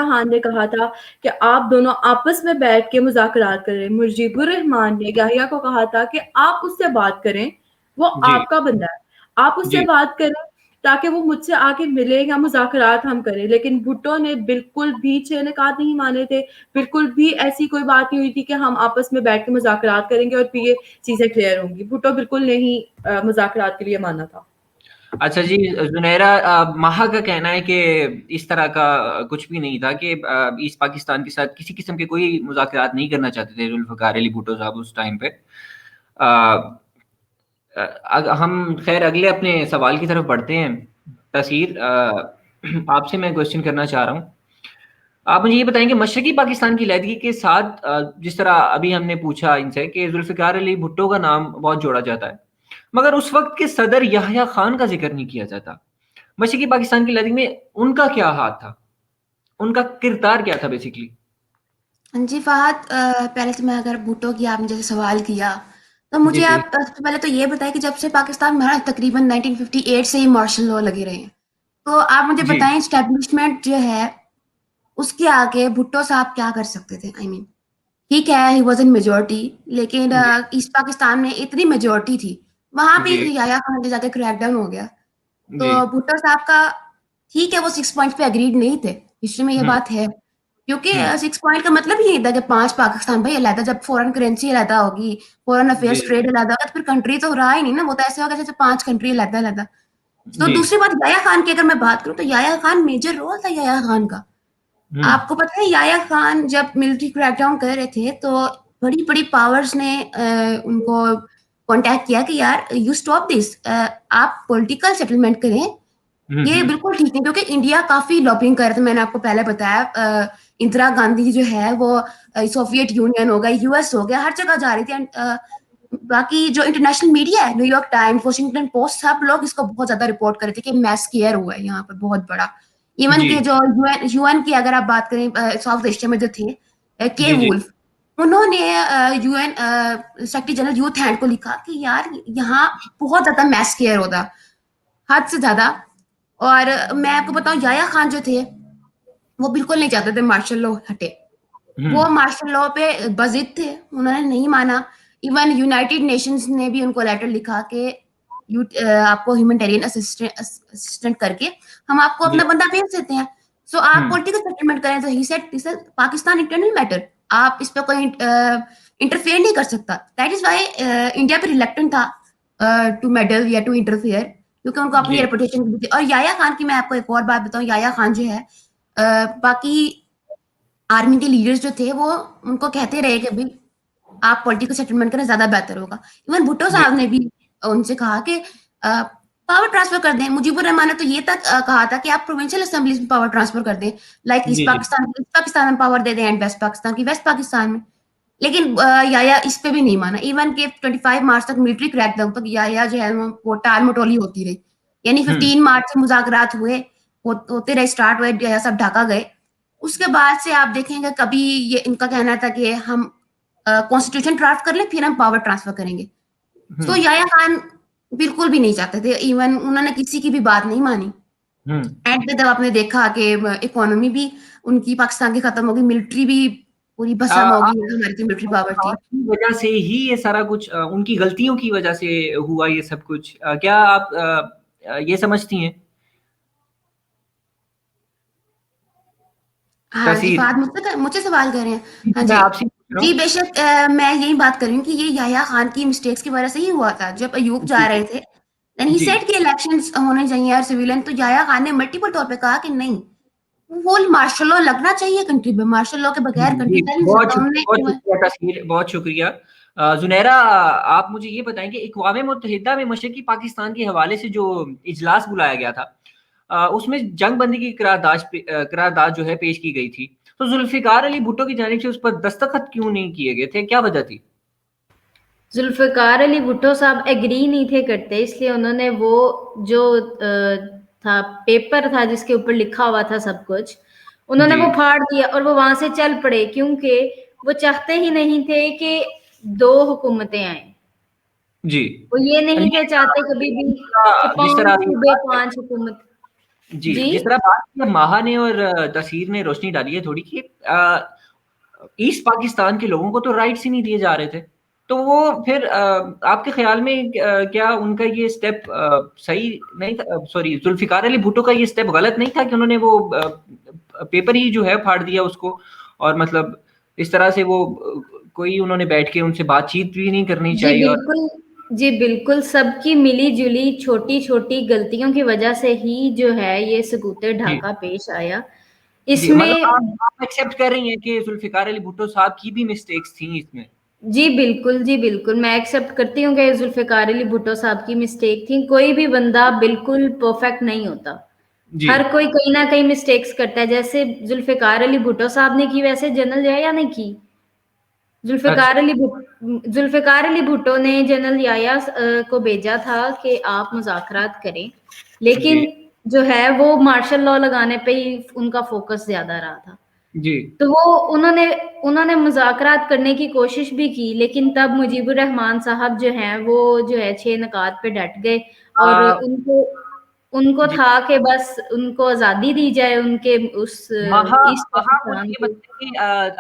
खान ने कहा था कि आप दोनों आपस में बैठ के मुज़ाकरात करें। मुजीबुर रहमान ने याहिया को कहा था कि आप उससे बात करें, वो जी आपका बंदा है, आप उससे जी बात करें ताकि वो मुझसे आके मिले या मुज़ाकरात हम करें। लेकिन भुट्टो ने बिल्कुल भी 6 निकात नहीं माने थे, बिल्कुल भी ऐसी कोई बात नहीं हुई थी कि हम आपस में बैठ के मुज़ाकरात करेंगे और फिर ये चीज़ें क्लियर होंगी। भुट्टो बिल्कुल नहीं मुज़ाकरात के लिए माना था। अच्छा जी। जुनैरा, महा का कहना है कि इस तरह का कुछ भी नहीं था, कि ईस्ट पाकिस्तान के साथ किसी किस्म के कोई मुज़ाकरात नहीं करना चाहते थे जुल्फ़िकार अली भुट्टो साहब उस टाइम पे। अ, हम खैर अगले अपने सवाल की तरफ बढ़ते हैं। तस्हीर, आपसे मैं क्वेश्चन करना चाह रहा हूँ। आप मुझे ये बताएंगे, मशरकी पाकिस्तान की लैदगी के साथ जिस तरह अभी हमने पूछा इनसे कि जुल्फ़िकार अली भुट्टो का नाम बहुत जोड़ा जाता है, मगर उस वक्त के सदर याह्या खान का जिक्र नहीं किया जाता। मशरकी पाकिस्तान की लैदगी में उनका क्या हाथ था, उनका किरदार क्या था बेसिकली? जी फहद, पहले तो मैं अगर भुट्टो की आपने जैसे सवाल किया, तो जी मुझे जी आप सबसे पहले तो ये बताएं कि जब से पाकिस्तान बना तकरीबन 1958 से ही मार्शल लॉ लगे रहे हैं। तो आप मुझे जी बताएं एस्टेब्लिशमेंट जो है उसके आगे भुट्टो साहब क्या कर सकते थे? आई मीन ठीक है, ही वाज इन मेजॉरिटी, लेकिन जी ईस्ट पाकिस्तान में इतनी मेजॉरिटी थी, वहां भी जी याया खान के जाके क्रैकडाउन हो गया। जी। तो भुट्टो साहब का ठीक है, वो 6 पॉइंट पे एग्रीड नहीं थे, हिस्ट्री में ये हम्म बात है। क्योंकि हम्म 6 पॉइंट का मतलब ही नहीं था कि 5 पाकिस्तान भाई अलहदा, जब फॉरेन करेंसी अलहदा होगी, फॉरेन जी अफेयर्स ट्रेड अलहदा होगा, तो फिर कंट्री तो रहा ही नहीं ना, वो तो ऐसे होगा जैसे 5 कंट्री अलहदा-अलहदा। तो जी। दूसरी बात याया खान की अगर मैं बात करूँ, तो याया खान मेजर रोल था याया खान का। हम्म आपको पता है याया खान जब मिलिट्री क्रैकडाउन कर रहे थे, तो बड़ी-बड़ी पावर्स ने उनको कॉन्टैक्ट किया कि यार यू स्टॉप दिस, आप पॉलिटिकल सेटलमेंट करें, ये हम्म। बिल्कुल ठीक है। क्योंकि इंडिया काफ़ी लॉबिंग कर रहा था, मैंने आपको पहले बताया। इंदिरा गांधी जो है वो सोवियत यूनियन हो गया, यूएस हो गया, हर जगह जा रही थी। एंड बाकी जो इंटरनेशनल मीडिया है, न्यूयॉर्क टाइम्स, वाशिंगटन पोस्ट, सब लोग इसको बहुत ज़्यादा रिपोर्ट कर रहे थे कि मैस स्केयर हुआ है यहाँ पर बहुत बड़ा। इवन जी के जो यूएन की अगर आप बात करें, साउथ एशिया में जो थे, के जी जी वुल्फ, उन्होंने UN secretary general youth hand को लिखा कि यार यहाँ बहुत ज़्यादा मैस स्केयर होता, हद से ज़्यादा। और मैं आपको बताऊँ याया खान जो थे, वो बिल्कुल नहीं चाहते थे मार्शल लॉ हटे। वो मार्शल लॉ पे बजिद थे, उन्होंने नहीं माना। इवन यूनाइटेड नेशंस ने भी उनको लेटर लिखा कि आपको ह्यूमैनिटेरियन असिस्टेंट करके हम आपको अपना बंदा भेज देते हैं, सो आप पॉलिटिकल सेटलमेंट करें। तो he said Pakistan internal matter, आप इस पे कोई इंटरफेयर नहीं कर सकता। दैट इज व्हाई इंडिया पे रिलेक्टेंट था टू मेडल या टू इंटरफेयर, क्योंकि उनको अपनी रेपुटेशन थी। और याया खान की मैं आपको एक और बात बताऊं, याया खान जो है बाकी आर्मी के लीडर्स जो थे वो उनको कहते रहे कि भाई आप पॉलिटिकल सेटलमेंट करें, ज्यादा बेहतर होगा। इवन भुट्टो साहब ने भी उनसे कहा कि पावर ट्रांसफर कर दें। मुजीबुर रहमान ने तो ये तक कहा था कि आप प्रोविंशियल असेंबलीज में पावर ट्रांसफर कर दें, लाइक ईस्ट पाकिस्तान में पावर दे दें एंड वेस्ट पाकिस्तान की वेस्ट पाकिस्तान में। लेकिन याया इस पे भी नहीं माना। इवन के 25 मार्च तक मिलिट्री क्रैकडाउन तक याया जो है वो टाल मटोली होती रही। यानी 15 मार्च से मुज़ाकरात हुए, होते रहे, स्टार्ट हुए, याया सब ढाका गए। उसके बाद से आप देखेंगे कभी ये इनका कहना था कि हम कॉन्स्टिट्यूशन ड्राफ्ट कर ले फिर हम पावर ट्रांसफर करेंगे। तो याया खान बिल्कुल भी नहीं चाहते थे, इवन उन्होंने किसी की भी बात नहीं मानी। एंड पे जब आपने देखा कि इकोनॉमी भी उनकी पाकिस्तान की खत्म होगी, मिलिट्री भी पूरी भस्म होगी, हमारी जो मिलिट्री पावर थी। वजह से ही ये सारा कुछ उनकी गलतियों की वजह से हुआ ये सब कुछ, क्या आप ये समझती हैं? हाँ जी, मुझसे सवाल कर रहे हैं। हाँ मैं आपसे जी बेशक, मैं यही बात कर रही हूँ कि ये याया खान की मिस्टेक्स की वजह से ही हुआ था। जब अयूब जा रहे थे देन ही सेड कि इलेक्शंस होने चाहिए और सिविलियन, तो याया खान ने मल्टीपल तौर पे कहा कि नहीं, वो मार्शल लॉ लगना चाहिए कंट्री में, मार्शल लॉ के बगैर कंट्री चल नहीं सकता। तस्वीर बहुत शुक्रिया। जुनैरा, आप मुझे ये बताएं कि इक़वाम मुत्तहिदा में मशरक़ी पाकिस्तान के हवाले से जो इजलास बुलाया गया था उसमें जंग बंदी की करारदाद जो है पेश की गई थी, तो जुल्फ़िकार अली भुट्टो की जानिब से उस पर दस्तखत क्यों नहीं किए गए थे, क्या वजह थी? जुल्फ़िकार अली भुट्टो साहब एग्री नहीं थे करते, इसलिए उन्होंने वो जो था पेपर था जिसके ऊपर लिखा हुआ था सब कुछ, उन्होंने वो फाड़ दिया और वो वहां से चल पड़े, क्योंकि वो चाहते ही नहीं थे कि 2 हुकूमतें आए। जी, वो ये नहीं थे चाहते कभी भी कि 5 हुकूमत। जी, जिस तरह बात की माहा ने और तस्हीर ने रोशनी डाली है थोड़ी कि ईस्ट पाकिस्तान के लोगों को तो राइट्स ही नहीं दिए जा रहे थे, तो वो फिर आपके ख्याल में क्या उनका ये स्टेप सही नहीं था? सॉरी, जुल्फ़िकार अली भुट्टो का ये स्टेप गलत नहीं था कि उन्होंने वो पेपर ही जो है फाड़ दिया उसको, और मतलब इस तरह से वो कोई उन्होंने बैठ के उनसे बातचीत भी नहीं करनी चाहिए? जी बिल्कुल, सबकी मिली-जुली छोटी-छोटी गलतियों की वजह से ही जो है ये सबूते ढाका पेश आया। इसमें मतलब आप एक्सेप्ट कर रही हैं कि जुल्फ़िकार अली भुट्टो साहब की भी मिस्टेक्स थी इसमें? जी बिल्कुल, मैं एक्सेप्ट करती हूँ कि जुल्फ़िकार अली भुट्टो साहब की मिस्टेक थी। कोई भी बंदा बिल्कुल परफेक्ट नहीं होता, हर कोई कहीं ना कहीं मिस्टेक्स करता है। जैसे जुल्फ़िकार अली भुट्टो साहब ने की, वैसे जनरल याया ने की। जुल्फ़िकार अली भुट्टो ने जनरल याया को भेजा था कि आप मुज़ाकरात करें, लेकिन जो है वो मार्शल लॉ लगाने पे ही उनका फोकस ज्यादा रहा था। जी, तो वो उन्होंने मुज़ाकरात करने की कोशिश भी की, लेकिन तब मुजीबुर रहमान साहब जो हैं वो जो है 6 नकात पे डट गए और उनको था कि बस उनको आजादी दी जाए उनके उस ईस्ट पाकिस्तान को।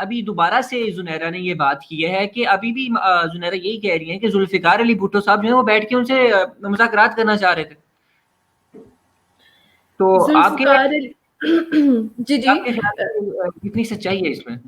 अभी दोबारा से जुनैरा ने ये बात की है कि अभी भी जुनैरा यही कह रही है कि जुल्फ़िकार अली भुट्टो साहब जो है वो बैठ के उनसे मुज़ाकरात करना चाह रहे थे, तो आपके जी कितनी सच्चाई है इसमें?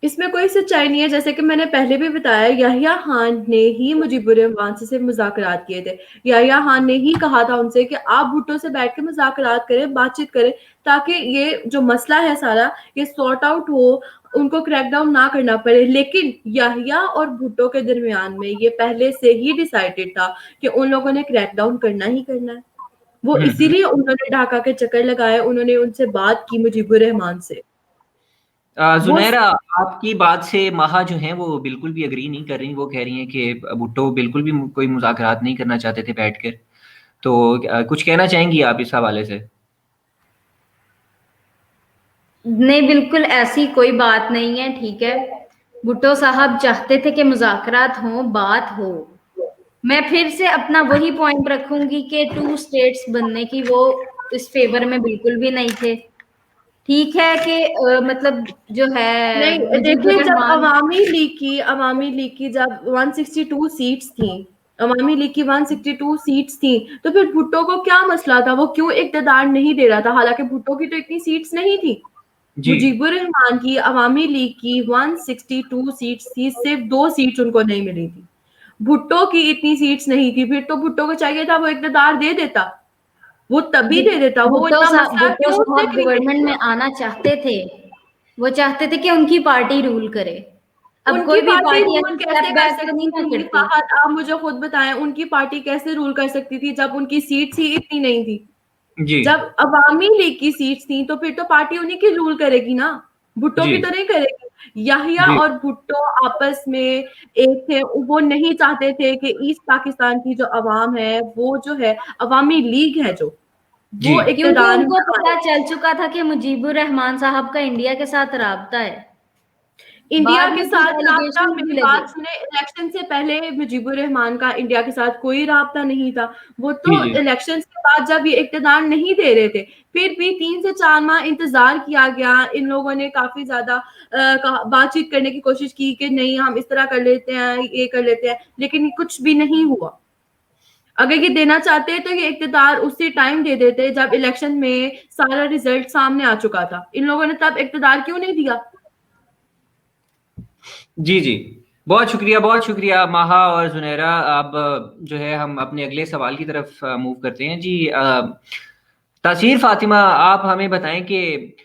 इसमें कोई सच्चाई नहीं है। जैसे कि मैंने पहले भी बताया, याहिया खान ने ही मुजीबुर रहमान से मुज़ाकरात किए थे। याहिया खान ने ही कहा था उनसे कि आप भुट्टो से बैठ के मुज़ाकरात करें, बातचीत करें, ताकि ये जो मसला है सारा ये सॉर्ट आउट हो, उनको क्रैकडाउन ना करना पड़े। लेकिन याहिया और भुट्टो के दरमियान में ये पहले से ही डिसाइडेड था कि उन लोगों ने क्रैकडाउन करना ही करना है। वो इसीलिए उन्होंने ढाका के चक्कर लगाए, उन्होंने उनसे बात की मुजीबुर रहमान से। जुनैरा, आपकी बात से माहा जो हैं वो बिल्कुल भी एग्री नहीं कर रही। वो कह रही हैं कि भुट्टो बिल्कुल भी कोई मुज़ाकरात नहीं करना चाहते थे बैठकर, तो कुछ कहना चाहेंगी आप इस हवाले से? नहीं, बिल्कुल ऐसी कोई बात नहीं है, ठीक है। भुट्टो साहब चाहते थे कि मुज़ाकरात हो, बात हो। मैं फिर से अपना वही पॉइंट रखूंगी कि 2 स्टेट्स बनने की वो इस फेवर में बिल्कुल भी नहीं थे। ठीक है कि मतलब जो है नहीं, मुजीबुर देखिए, जब रहमान, अवामी लीग की जब 162 सीट्स थी, अवामी लीग की 162 सीट्स थी, तो फिर भुट्टो को क्या मसला था? वो क्यों इक़्तिदार नहीं दे रहा था? हालांकि भुट्टो की तो इतनी सीट्स नहीं थी। जी मुजीबुर रहमान की अवामी लीग की 162 सीट्स थी, सिर्फ 2 सीट्स उनको नहीं मिली थी। भुट्टो की इतनी सीट्स नहीं थी, फिर तो भुट्टो को चाहिए था वो इक़्तिदार दे देता, वो तभी दे देता, वो इतना मसला भुट्टो क्यों उसने साहब क्रिएट गवर्नमेंट में किया? आना चाहते थे, वो चाहते थे कि उनकी पार्टी रूल करे। अब उनकी कोई भी पार्टी पार्टी रूल ऐसे कैसे स्टेप कर बैक तो नहीं सकती ना थी करती। फहद? आप मुझे खुद बताएं, उनकी पार्टी कैसे रूल कर सकती थी जब उनकी सीट्स ही इतनी नहीं थी? जी जब अवामी लीग की सीट्स थी तो फिर तो पार्टी उन्हीं की रूल करेगी ना, भुट्टो जी की तो नहीं करेगी। याहिया जी और भुट्टो आपस में एक थे, वो नहीं चाहते थे कि ईस्ट पाकिस्तान की जो अवाम है, वो जो है अवामी लीग है जो, जी वो क्योंकि इक़्तिदार में उनको आए। पता चल चुका था कि मुजीबुर रहमान साहब का इंडिया के साथ राब्ता है। इंडिया बाद के में साथ सिर्फ राब्ता, एलिगेशन मेरी लगे। बात सुने, इलेक्शन से पहले मुजीबुर रहमान का इंडिया के साथ कोई राब्ता नहीं था। वो जी तो जी इलेक्शन के बाद जब ये इक़्तिदार नहीं दे रहे थे, फिर भी 3 से 4 माह इंतजार किया गया। इन लोगों ने काफी ज्यादा बातचीत करने की कोशिश की कि नहीं, हम इस तरह कर लेते हैं, ये कर लेते हैं, लेकिन कुछ भी नहीं हुआ। अगर ये देना चाहते तो ये इक़्तिदार उसी टाइम दे देते जब इलेक्शन में सारा रिजल्ट सामने आ चुका था। इन लोगों ने तब इक़्तिदार क्यों नहीं दिया? जी जी बहुत शुक्रिया माहा और जुनैरा। अब जो है हम अपने अगले सवाल की तरफ मूव करते हैं जी। तासीर फातिमा, आप हमें बताएं कि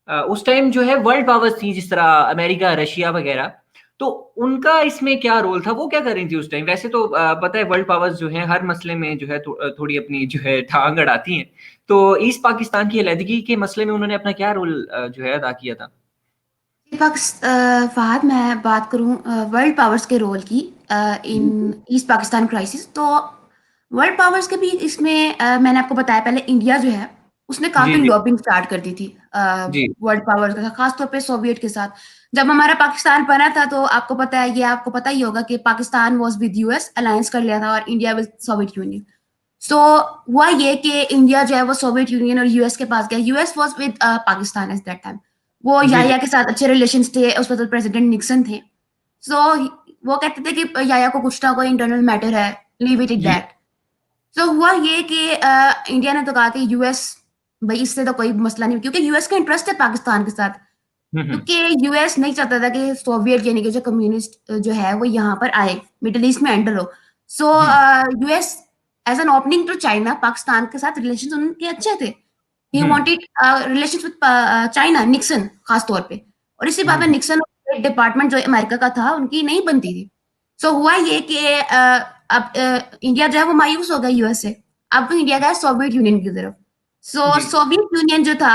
उस टाइम जो है वर्ल्ड पावर्स थी, जिस तरह अमेरिका, रशिया वगैरह, तो उनका इसमें क्या रोल था? वो क्या कर रही थी उस टाइम? वैसे तो पता है वर्ल्ड पावर्स जो है हर मसले में जो है थोड़ी अपनी जो है टांग अड़ाती हैं। तो ईस्ट पाकिस्तान की अलहदगी के मसले में उन्होंने अपना क्या रोल जो है अदा किया था? फहद, मैं बात करूं वर्ल्ड पावर्स के रोल की इन ईस्ट पाकिस्तान क्राइसिस, तो वर्ल्ड पावर्स के भी इसमें मैंने आपको बताया पहले, इंडिया जो है उसने जी काफी जी लॉबिंग स्टार्ट कर दी थी जी वर्ल्ड पावर्स का, खासतौर पे सोवियत के साथ। जब हमारा पाकिस्तान बना था तो आपको पता है, ये आपको पता ही होगा कि Pakistan was with US alliance कर लिया था और इंडिया विद सोवियत यूनियन। सो हुआ ये कि इंडिया जो है वो सोवियत यूनियन और यूएस के पास गया। US was with Pakistan at that time. वो जी जी याया के साथ अच्छे रिलेशंस थे, उस वक्त प्रेसिडेंट निक्सन थे। सो वो कहते थे कि याया को कुछ ना कोई इंटरनल मैटर है, लीव इट इट जी दैट। सो हुआ ये कि इंडिया ने तो कहा कि यूएस, भाई इससे तो कोई मसला नहीं, क्योंकि यूएस का इंटरेस्ट है पाकिस्तान के साथ। हम्म। क्योंकि यूएस नहीं चाहता था कि सोवियत यानी कि जो कम्युनिस्ट जो है वो यहाँ पर आए, मिडिल ईस्ट में एंटर हो। So US as an opening to China, Pakistan के साथ रिलेशन उनके अच्छे थे। He hmm wanted relations with China, Nixon खास तौर पे। और इसी बात में हम्म निक्सन डिपार्टमेंट जो अमेरिका का था उनकी नहीं बनती थी। सो हुआ ये कि अब इंडिया जो है वो मायूस हो गया यूएस से। अब इंडिया गया सोवियत यूनियन की तरफ। सो जी सोवियत यूनियन जो था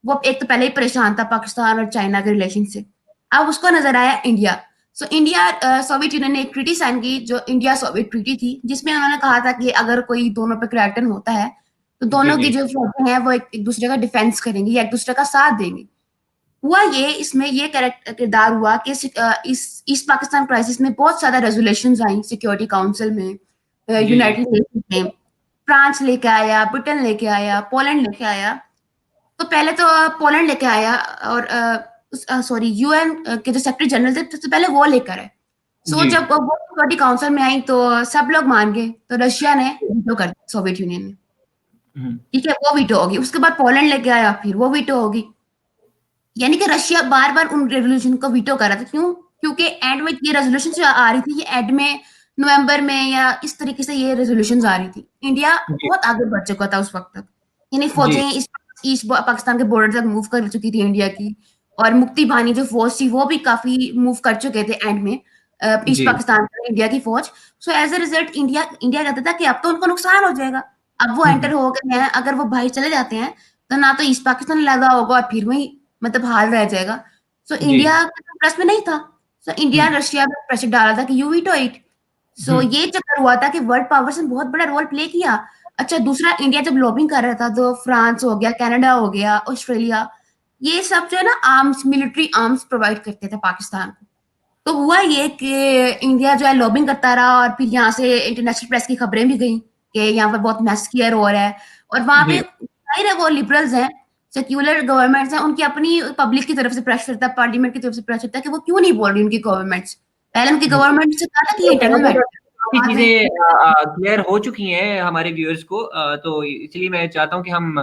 वो एक तो पहले ही परेशान था पाकिस्तान और चाइना के रिलेशन से। अब उसको नजर आया India. So India, Soviet union ने एक ट्रीटी साइन की जो इंडिया सोवियत ट्रीटी थी, जिसमें उन्होंने कहा था कि अगर कोई दोनों पे क्रैकडाउन होता है तो जी दोनों की जी जो फौजें हैं वो एक दूसरे का डिफेंस करेंगी या एक दूसरे का साथ देंगी। हुआ ये, इसमें ये किरदार हुआ कि इस ईस्ट पाकिस्तान क्राइसिस में बहुत ज्यादा रेजोल्यूशंस आई सिक्योरिटी काउंसिल में, जी जी यूनाइटेड नेशंस में। फ्रांस लेके आया, ब्रिटेन लेके आया, पोलैंड लेके आया। तो पहले तो पोलैंड लेके आया और सॉरी यूएन के जो सेक्रेटरी जनरल थे सबसे पहले वो लेकर आए। सो जी जब वो सिक्योरिटी काउंसिल में आई तो सब लोग मान गए, तो रशिया ने वीटो कर दिया, सोवियत यूनियन ने। हम्म ठीक है, वो वीटो होगी। उसके बाद पोलैंड लेके आया, फिर वो वीटो होगी। यानी कि रशिया बार बार उन रेजोल्यूशन को वीटो कर रहा था। क्यों? क्योंकि एंड में ये रेजोल्यूशन जो आ रही थी, ये एंड में नवंबर में या इस तरीके से ये रेजोल्यूशन आ रही थी। इंडिया जी बहुत आगे बढ़ चुका था उस वक्त तक। यानी जी फौजें इस ईस्ट पाकिस्तान के बॉर्डर तक मूव कर चुकी थी इंडिया की। और मुक्ति बाहिनी जो फौज थी वो भी काफी मूव कर चुके थे एंड में, ईस्ट जी पाकिस्तान में इंडिया की फौज। So as a result India India कहता था कि अब तो उनको नुकसान हो जाएगा। अब वो एंटर हो गए हैं, अगर वो भाई चले जाते हैं तो ना तो ईस्ट पाकिस्तान लगा होगा और फिर वही मतलब हाल रह जाएगा। सो जी इंडिया प्रेस में नहीं था। सो इंडिया रशिया पे प्रेशर डाला था कि यू वीटो इट। सो हम्म ये चक्कर हुआ था कि वर्ल्ड पावर्स ने बहुत बड़ा रोल प्ले किया। अच्छा, दूसरा, इंडिया जब लॉबिंग कर रहा था तो फ्रांस हो गया, कनाडा हो गया, ऑस्ट्रेलिया, ये सब जो है ना आर्म्स, मिलिट्री आर्म्स प्रोवाइड करते थे पाकिस्तान को। तो हुआ ये कि इंडिया जो है लॉबिंग करता रहा और फिर यहाँ से इंटरनेशनल प्रेस की खबरें भी गई कि यहाँ पर बहुत मैस किया हो रहा है। और वहां पे जी जाहिर है वो लिबरल्स हैं, सेक्युलर गवर्नमेंट्स हैं, उनकी अपनी पब्लिक की तरफ से प्रेशर था, पार्लियामेंट की तरफ से प्रेशर था कि वो क्यों नहीं बोल रही उनकी गवर्नमेंट्स। पहले उनकी गवर्नमेंट से कहा था कि ये इंटरनल मैटर काफ़ी बाद में चीज़ें क्लियर हो चुकी हैं हमारे व्यूअर्स को, तो इसलिए मैं चाहता हूँ कि हम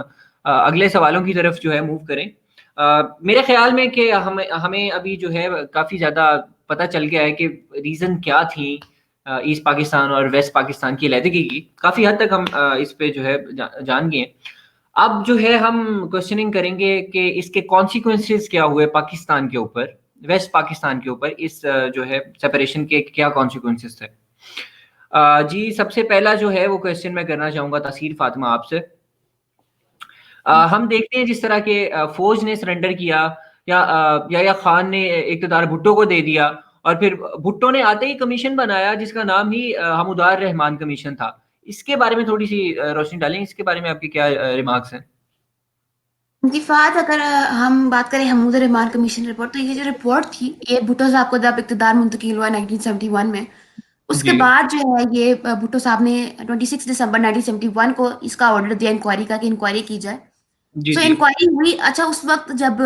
अगले सवालों की तरफ जो है मूव करें। मेरे ख़्याल में कि हमें हमें अभी जो है काफ़ी ज़्यादा पता चल गया है कि रीज़न क्या थी ईस्ट पाकिस्तान और वेस्ट पाकिस्तान की अलहदगी की। काफ़ी हद तक हम इस पे जो है जान गए हैं। अब जो है हम क्वेश्चनिंग करेंगे कि इसके कॉन्सिक्वेंसेस क्या हुए पाकिस्तान के ऊपर, वेस्ट पाकिस्तान के ऊपर, इस जो है सेपरेशन के क्या कॉन्सिक्वेंसेस थे। जी, सबसे पहला जो है वो क्वेश्चन मैं करना चाहूँगा तासीर फातिमा आपसे। हम देखते हैं जिस तरह के फ़ौज ने सरेंडर किया या याह्या खान ने इक़्तिदार भुट्टो को दे दिया और फिर भुट्टो ने आते ही कमीशन बनाया जिसका नाम ही हमूदार रहमान कमीशन था। इसके बारे में थोड़ी-सी रोशनी डालें, इसके बारे में आपके क्या रिमार्क्स हैं? जी फ़ात, अगर हम बात करें हमूद रहमान कमीशन रिपोर्ट, तो ये जो रिपोर्ट थी, ये भुट्टो साहब को जब इक़्तिदार मुंतकिल हुआ 1971 में, उसके जी। बाद जो है ये भुट्टो साहब ने 26 दिसंबर 1971 को इसका ऑर्डर दिया इंक्वायरी का कि इंक्वायरी की जाए। जी, सो जी। इंक्वायरी हुई। अच्छा, उस वक़्त जब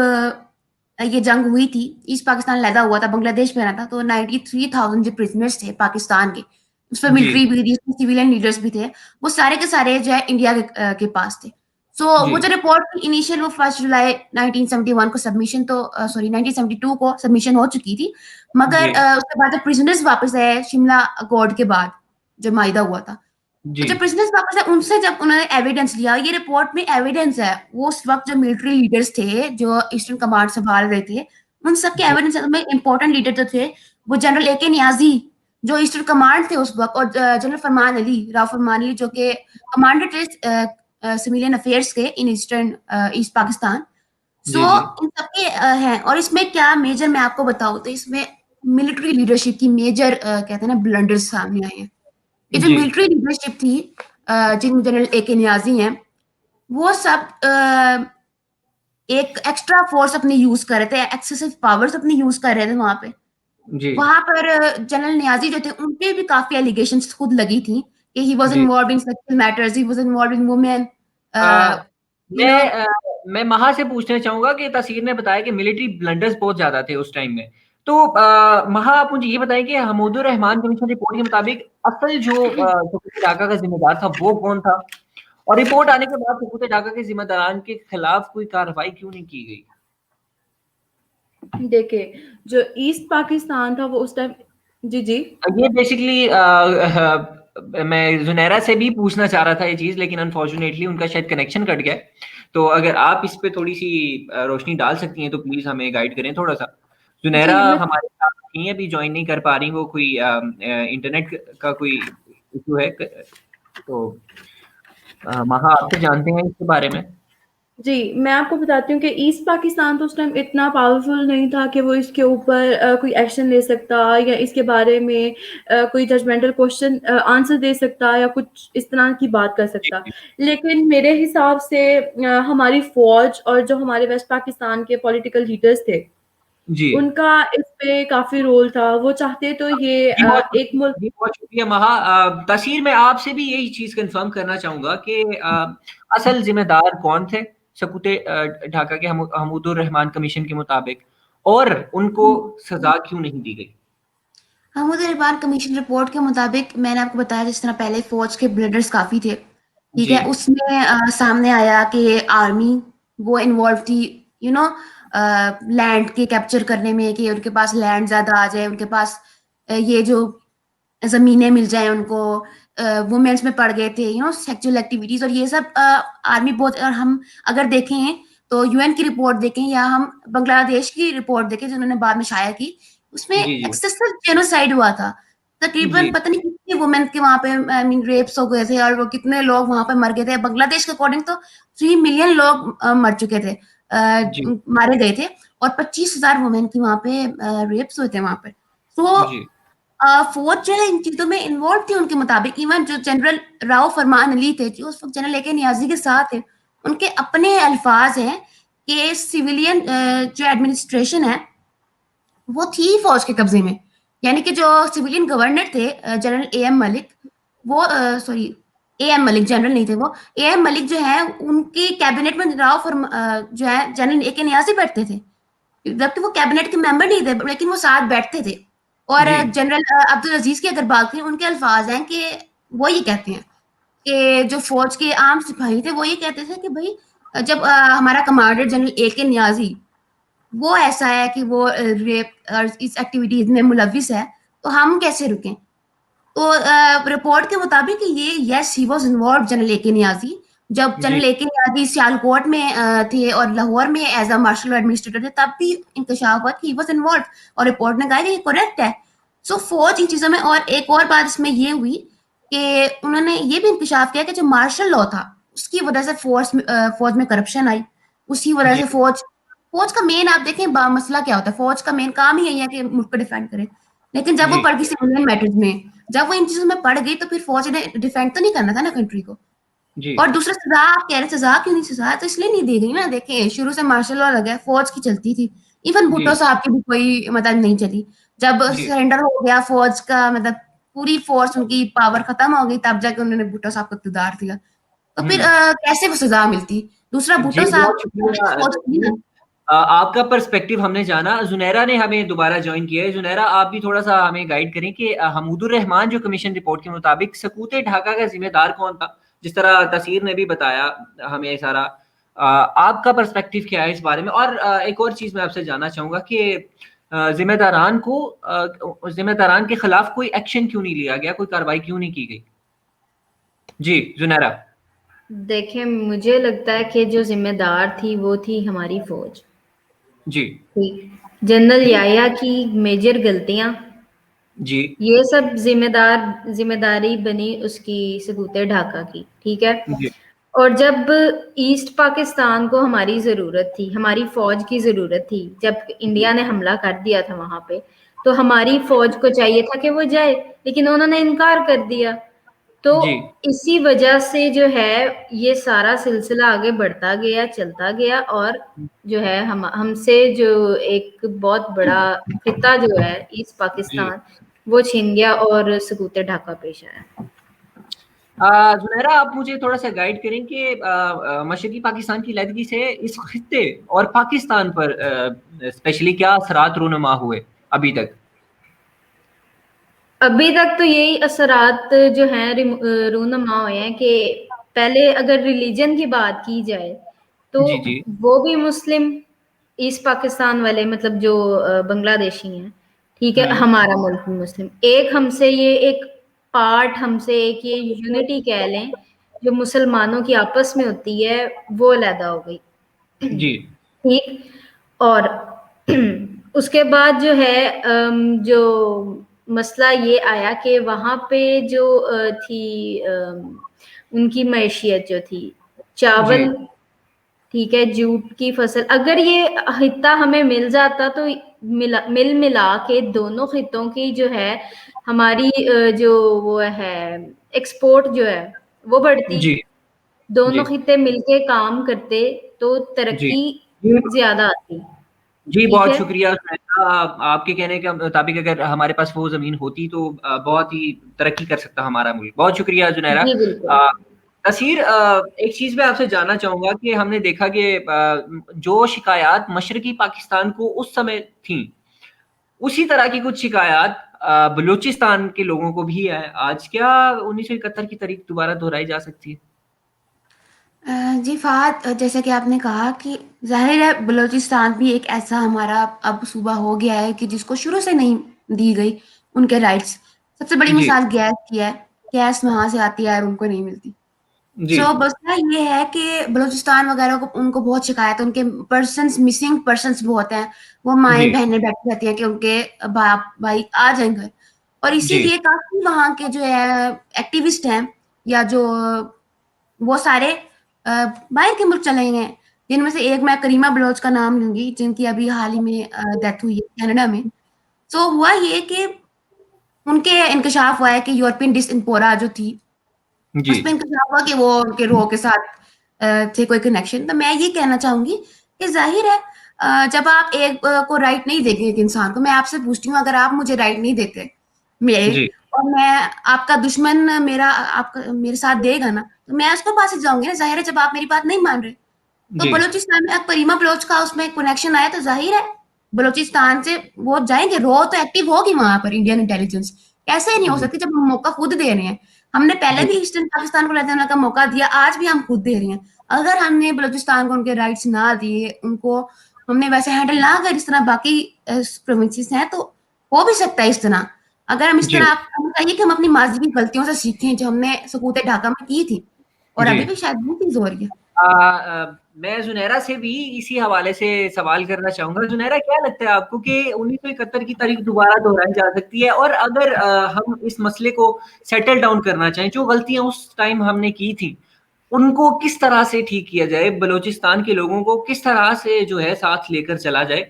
ये जंग हुई थी, ईस्ट पाकिस्तान अलहदा हुआ था, बांग्लादेश में रहता, तो 93,000 जो प्रिज़नर्स थे पाकिस्तान के, उसमें जी, मिलिट्री भी थी, सिविलियन लीडर्स भी थे, वो सारे के सारे जो है इंडिया के पास थे। सो जी। वो जो रिपोर्ट थी इनिशियल, वो 1 जुलाई 1971 को सबमिशन तो सॉरी 1972 को सबमिशन हो चुकी थी, मगर जी, उसके बाद जब प्रिज़नर्स वापस आए शिमला अकॉर्ड के बाद, जो माहिदा हुआ था, तो जी, जब प्रिजनर्स वापस आए उनसे जब उन्होंने एविडेंस लिया, ये रिपोर्ट में एविडेंस है, वो उस वक़्त जो मिलिट्री लीडर्स थे, जो ईस्टर्न कमांड संभाल रहे थे, उन सबके जी, एविडेंस है। उसमें इम्पोर्टेंट लीडर जो थे, वो जनरल एके नियाज़ी, जो ईस्टर्न कमांड थे उस वक़्त, और जनरल फरमान अली, राव फरमान अली, जो कि कमांडर थे सिविलियन अफेयर्स के इन ईस्टर्न ईस्ट पाकिस्तान। सो जी, जी, इन सबके हैं, और इसमें क्या मेजर मैं आपको बताऊँ, तो इसमें मिलिट्री लीडरशिप की मेजर कहते हैं ना ब्लंडर्स सामने आए हैं। ये जो जी, मिलिट्री लीडरशिप थी, जिनमें जनरल एके नियाज़ी हैं, वो सब एक एक्स्ट्रा फोर्स अपनी यूज़ कर रहे थे, एक्सेसिव पावर्स अपनी यूज़ कर रहे थे वहाँ पे। जी, वहाँ पर जनरल नियाज़ी जो थे, उनपे भी काफ़ी एलिगेशंस खुद लगी थी कि ही वाज़ जी। Involved in sexual matters, he was involved in women uh, you know. मैं महा से पूछना चाहूँगा कि तसीर ने बताया कि मिलिट्री ब्लंडर्स बहुत ज़्यादा थे उस टाइम में। तो महा आप मुझे ये बताएँ कि हमूदुर रहमान कमीशन रिपोर्ट के मुताबिक असल जो सुकूत ढाका का ज़िम्मेदार था वो कौन था? और रिपोर्ट आने के बाद सुकूत ढाका के ज़िम्मेदारान के खिलाफ कोई कार्रवाई क्यों नहीं की गई? देखिए, जो ईस्ट पाकिस्तान था वो उस टाइम जी, जी। ये बेसिकली मैं ज़ुनैरा से भी पूछना चाह रहा था ये चीज़, लेकिन अनफॉर्च्यूनेटली उनका शायद कनेक्शन कट गया है। तो अगर आप इस पे थोड़ी-सी रोशनी डाल सकती हैं तो प्लीज़ हमें गाइड करें थोड़ा-सा। ज़ुनैरा जी, मैं हमारे साथ नहीं है, अभी जॉइन नहीं कर पा रही, वो कोई इंटरनेट का कोई इश्यू है, तो महा आपसे जानते हैं इसके बारे में? जी, मैं आपको बताती हूँ कि ईस्ट पाकिस्तान तो उस टाइम इतना पावरफुल नहीं था कि वो इसके ऊपर कोई एक्शन ले सकता या इसके बारे में कोई जजमेंटल क्वेश्चन आंसर दे सकता या कुछ इस तरह की बात कर जी, सकता। जी। लेकिन मेरे हिसाब से हमारी फ़ौज और जो हमारे वेस्ट पाकिस्तान के पॉलिटिकल लीडर्स थे, जी। उनका इस पे काफ़ी रोल था। वो चाहते तो ये जी, बहुत एक मुल्क जी, बहुत शुक्रिया महा। तस्वीर मैं आपसे भी यही चीज़ कन्फर्म करना चाहूँगा कि असल ज़िम्मेदार कौन थे सकूते ढाका के हमूदुर रहमान कमीशन के मुताबिक, और उनको सज़ा क्यों नहीं दी गई? हमूद रहमान कमीशन रिपोर्ट के मुताबिक, मैंने आपको बताया जिस तरह, पहले फ़ौज के ब्लडर्स काफ़ी थे, ठीक जी, है? उसमें सामने आया कि आर्मी वो इन्वॉल्व थी, यू नो, लैंड के कैप्चर करने में, कि उनके पास लैंड ज़्यादा आ जाए, उनके पास ये जो ज़मीनें मिल जाएँ उनको, वुमेन्स में पड़ गए थे, यू नो, सेक्सुअल एक्टिविटीज़, और ये सब आर्मी बहुत। और हम अगर देखें तो यूएन की रिपोर्ट देखें या हम बांग्लादेश की रिपोर्ट देखें जो उन्होंने बाद में शाया की, उसमें जी, जी, एक्सेसिव जेनोसाइड हुआ था। तकरीबन जी, पता नहीं कितनी वुमेन के वहाँ पे आई मीन रेप्स हो गए थे, और वो कितने लोग वहाँ पे मर गए थे। बांग्लादेश के अकॉर्डिंग तो 3 मिलियन लोग मर चुके थे, जी, मारे गए थे, और 25,000 वुमेन की वहाँ पे रेप्स हुए थे वहाँ पे। तो जी, फ़ौज जो है इन चीज़ों में इन्वॉल्व थी उनके मुताबिक। इवन जो जनरल राव फरमान अली थे, जो उस वक़्त जनरल एके नियाज़ी के साथ थे, उनके अपने अल्फ़ाज़ हैं कि सिविलियन जो एडमिनिस्ट्रेशन है, वो थी फ़ौज के कब्ज़े में। यानी कि जो सिविलियन गवर्नर थे जनरल एएम मलिक, वो सॉरी AM मलिक, जनरल नहीं थे वो। AM मलिक जो है उनकी कैबिनेट में जो है जनरल AK नियाज़ी बैठते थे, जबकि वो कैबिनेट के मेंबर नहीं थे, लेकिन वो साथ बैठते थे। और जी जनरल अब्दुल अजीज की अगर बात करें, उनके अल्फाज हैं कि वो ये कहते हैं कि जो फौज के आम सिपाही थे वो ये कहते थे कि भाई जब हमारा कमांडर जनरल AK नियाजी वो ऐसा है कि वो रेप और इस एक्टिविटीज में मुलविस है, तो हम कैसे रुकें। तो रिपोर्ट के मुताबिक ये yes he was involve, general AK Niazi. जब जी जनरल AK नियाजी सियालकोट में थे और लाहौर में एज अ मार्शल एडमिनिस्ट्रेटर थे, तब भी इंकशाफ हुआ कि ही वाज इन्वॉल्व, और रिपोर्ट ने कहा कि ये करेक्ट है। सो फौज इन चीजों में, और एक और बात इसमें ये हुई कि उन्होंने ये भी इंकशाफ किया कि जो मार्शल लॉ था उसकी वजह से फौज में करप्शन आई, उसी वजह जी से फौज फौज का मेन, आप देखें मसला क्या होता है, फौज का मेन काम ही यही है कि मुल्क को डिफेंड करे। लेकिन जब वो जी पड़ गई सिविलियन मैटर्स में, जब वो इन चीजों में पड़ गई, तो फिर फौज ने डिफेंड तो नहीं करना था ना कंट्री को। जी और दूसरा सजा, आप कह रहे सजा क्यों नहीं, सजा तो इसलिए नहीं दी गई ना, देखें शुरू से मार्शल लॉ लगा है, फौज की चलती थी। इवन जी भुट्टो साहब की भी कोई मतलब नहीं चली। जब जी सरेंडर हो गया फौज का, मतलब पूरी फोर्स उनकी पावर खत्म हो गई, तब जाके उन्होंने भुट्टो साहब को इक़्तिदार दिया। तो फिर हम्म कैसे वो सजा मिलती। दूसरा जी भुट्टो साहब बहुत शुक्रिया फौज थी ना। आपका पर्सपेक्टिव हमने जाना। जुनैरा ने हमें दोबारा ज्वाइन किया है। जुनैरा, आप भी थोड़ा सा हमें गाइड करें कि हमूदुर रहमान जो कमीशन रिपोर्ट के मुताबिक सकूत ढाका का जिम्मेदार कौन था, जिस तरह तसीर ने भी बताया हमें सारा। आपका पर्सपेक्टिव क्या है इस बारे में। और एक और चीज़ मैं आपसे जानना चाहूँगा कि जिम्मेदारान के खिलाफ कोई एक्शन क्यों नहीं लिया गया, कोई कार्रवाई क्यों नहीं की गई। जी जुनैरा। देखें, मुझे लगता है कि जो जिम्मेदार थी वो थी हमारी फौज। जी ठीक, जनरल याया की मेजर गलतियां, जी ये सब जिम्मेदारी बनी उसकी सकूत ढाका की। ठीक है। जी और जब ईस्ट पाकिस्तान को हमारी जरूरत थी, हमारी फौज की जरूरत थी, जब इंडिया ने हमला कर दिया था वहां पे, तो हमारी फौज को चाहिए था कि वो जाए, लेकिन उन्होंने इनकार कर दिया। तो जी इसी वजह से जो है ये सारा सिलसिला आगे बढ़ता गया, चलता गया, और जो है हमसे जो एक बहुत बड़ा खिता जो है ईस्ट जी पाकिस्तान, वो छीन गया और सकूत ढाका पेश आया। जुनैरा, आप मुझे थोड़ा सा गाइड करें कि मशरकी पाकिस्तान की लैदगी से इस खित्ते और पाकिस्तान पर स्पेशली क्या असरात रूनुमा हुए अभी तक। अभी तक तो यही असरात जो हैं रूनुमा हुए हैं कि पहले अगर रिलीजन की बात की जाए तो जी जी वो भी मुस्लिम, ईस्ट पाकिस्तान वाले मतलब जो बांग्लादेशी हैं, ठीक है, हमारा मुल्क भी मुस्लिम, एक हमसे ये एक पार्ट, हमसे एक ये यूनिटी कह लें जो मुसलमानों की आपस में होती है, वो अलहदा हो गई। जी ठीक। और उसके बाद जो है जो मसला ये आया कि वहां पे जो थी उनकी मैशियत जो थी, जी चावल, ठीक है, जूट की फसल, अगर ये खिता हमें मिल जाता तो मिला के दोनों खितों की जो है हमारी जो वो है एक्सपोर्ट जो है वो बढ़ती, जी दोनों जी खिते मिलके काम करते तो जी तरक्की जी ज्यादा आती। जी ठीक बहुत है। शुक्रिया जुनैरा। आपके कहने के मुताबिक अगर हमारे पास वो जमीन होती तो बहुत ही तरक्की कर सकता हमारा मुल्क। बहुत शुक्रिया जुनैरा। जी बिल्कुल। तसीर, एक चीज मैं आपसे जानना चाहूंगा कि हमने देखा कि जो शिकायत मशरकी पाकिस्तान को उस समय थी, उसी तरह की कुछ शिकायत बलूचिस्तान के लोगों को भी है आज। क्या 1971 की तारीख दोबारा दोहराई जा सकती है। जी फहद, जैसे कि आपने कहा कि ज़ाहिर है बलूचिस्तान भी एक ऐसा हमारा अब सूबा हो गया है कि जिसको शुरू से नहीं दी गई उनके राइट्स। सबसे बड़ी जी मिसाल गैस की है, गैस वहाँ से आती है और उनको नहीं मिलती। जी सो मसला ये है कि बलूचिस्तान वगैरह को उनको बहुत शिकायत है, उनके मिसिंग पर्सन्स बहुत हैं। वो जी माएँ बहनें बैठी रहती हैं कि उनके बाप भाई आ जाएँ घर, और जी इसीलिए काफ़ी वहाँ के जो है एक्टिविस्ट हैं, या जो वो सारे बाहर के मुल्क चले गए हैं। जिनमें से एक मैं करीमा बलोच का नाम लूँगी, जिनकी अभी हाल ही में डेथ हुई है कनाडा में। सो हुआ ये कि उनके इंकशाफ हुआ है कि यूरोपियन डिस्पोरा जो थी, जी उसमें इंकशाफ हुआ कि वो उनके रो के साथ थे कोई कनेक्शन। तो मैं ये कहना चाहूँगी कि ज़ाहिर है जब आप एक को राइट नहीं देंगे एक इंसान को, मैं आपसे पूछती हूँ, अगर आप मुझे राइट नहीं देते मेरे, जी और मैं आपका दुश्मन मेरे साथ देगा ना, तो मैं उसके पास ही जाऊंगी ना, जाहिर है, जब आप मेरी बात नहीं मान रहे। तो जी बलूचिस्तान में करीमा बलोच का उसमें कनेक्शन आया, तो जाहिर है बलूचिस्तान से वो जाएंगे, रो तो एक्टिव होगी वहां पर इंडियन इंटेलिजेंस। कैसे नहीं हो जी सकती जब हम मौका खुद दे रहे हैं। हमने पहले जी भी ईस्टर्न पाकिस्तान को लेने का मौका दिया, आज भी हम खुद दे रहे हैं। अगर हमने बलूचिस्तान को उनके राइट्स ना दिए, उनको हमने वैसे हैंडल ना कर जिस तरह बाकी प्रोविंसेस हैं, तो हो भी सकता है इस तरह। अगर हम इस जी तरह, आप हमें चाहिए कि हम अपनी माजी की गलतियों से सीखें जो हमने सकूत ढाका में की थी, और जी अभी भी शायद वो चीज हो रही है। मैं जुनैरा से भी इसी हवाले से सवाल करना चाहूंगा। जुनैरा, क्या लगता है आपको कि 1971 की तारीख दोबारा दोहराई जा सकती है? और अगर हम इस मसले को सेटल डाउन करना चाहें, जो गलतियां उस टाइम हमने की थी उनको किस तरह से ठीक किया जाए, बलूचिस्तान के लोगों को किस तरह से जो है साथ लेकर चला जाए,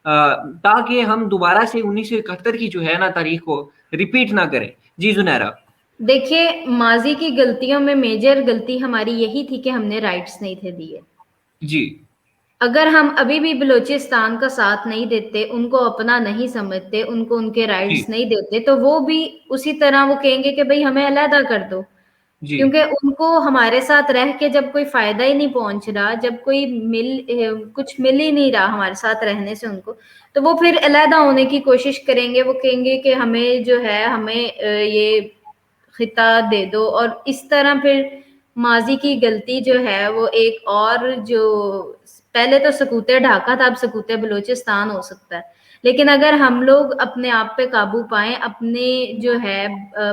ताकि हम दोबारा से 1971 की जो है ना तारीख को रिपीट ना करें? जी जुनैरा। देखिए, माजी की गलतियों में मेजर गलती हमारी यही थी कि हमने राइट्स नहीं थे दिए। जी अगर हम अभी भी बलूचिस्तान का साथ नहीं देते, उनको अपना नहीं समझते, उनको उनके जी राइट्स नहीं देते, तो वो भी उसी तरह वो कहेंगे कि भाई हमें अलहदा कर दो। जी क्योंकि उनको हमारे साथ रह के जब कोई फायदा ही नहीं पहुंच रहा, जब कोई कुछ मिल ही नहीं रहा हमारे साथ रहने से उनको, तो वो फिर अलहदा होने की कोशिश करेंगे। वो कहेंगे कि हमें जो है, हमें ये खिता दे दो, और इस तरह फिर माजी की गलती जो है वो एक और, जो पहले तो सकूते ढाका था, अब सकूते बलूचिस्तान हो सकता है। लेकिन अगर हम लोग अपने आप पे काबू पाएं, अपने जो है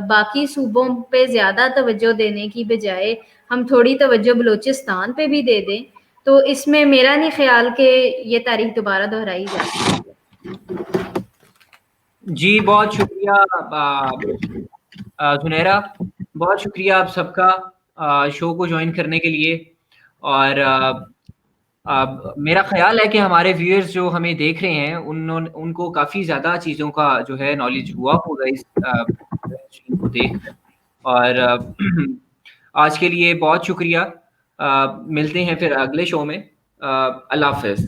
बाकी सूबों पे ज्यादा तवज्जो देने की बजाय हम थोड़ी तवज्जो बलूचिस्तान पे भी दे दें, तो इसमें मेरा नहीं ख्याल कि ये तारीख दोबारा दोहराई जा सकती है। जी, बहुत शुक्रिया जुनैरा, बहुत शुक्रिया आप सबका शो को ज्वाइन करने के लिए। और मेरा ख्याल है कि हमारे व्यूअर्स जो हमें देख रहे हैं उनको काफ़ी ज़्यादा चीज़ों का जो है नॉलेज हुआ होगा इस स्ट्रीम को देखकर। और आज के लिए बहुत शुक्रिया। मिलते हैं फिर अगले शो में। अल्लाह हाफ़िज़।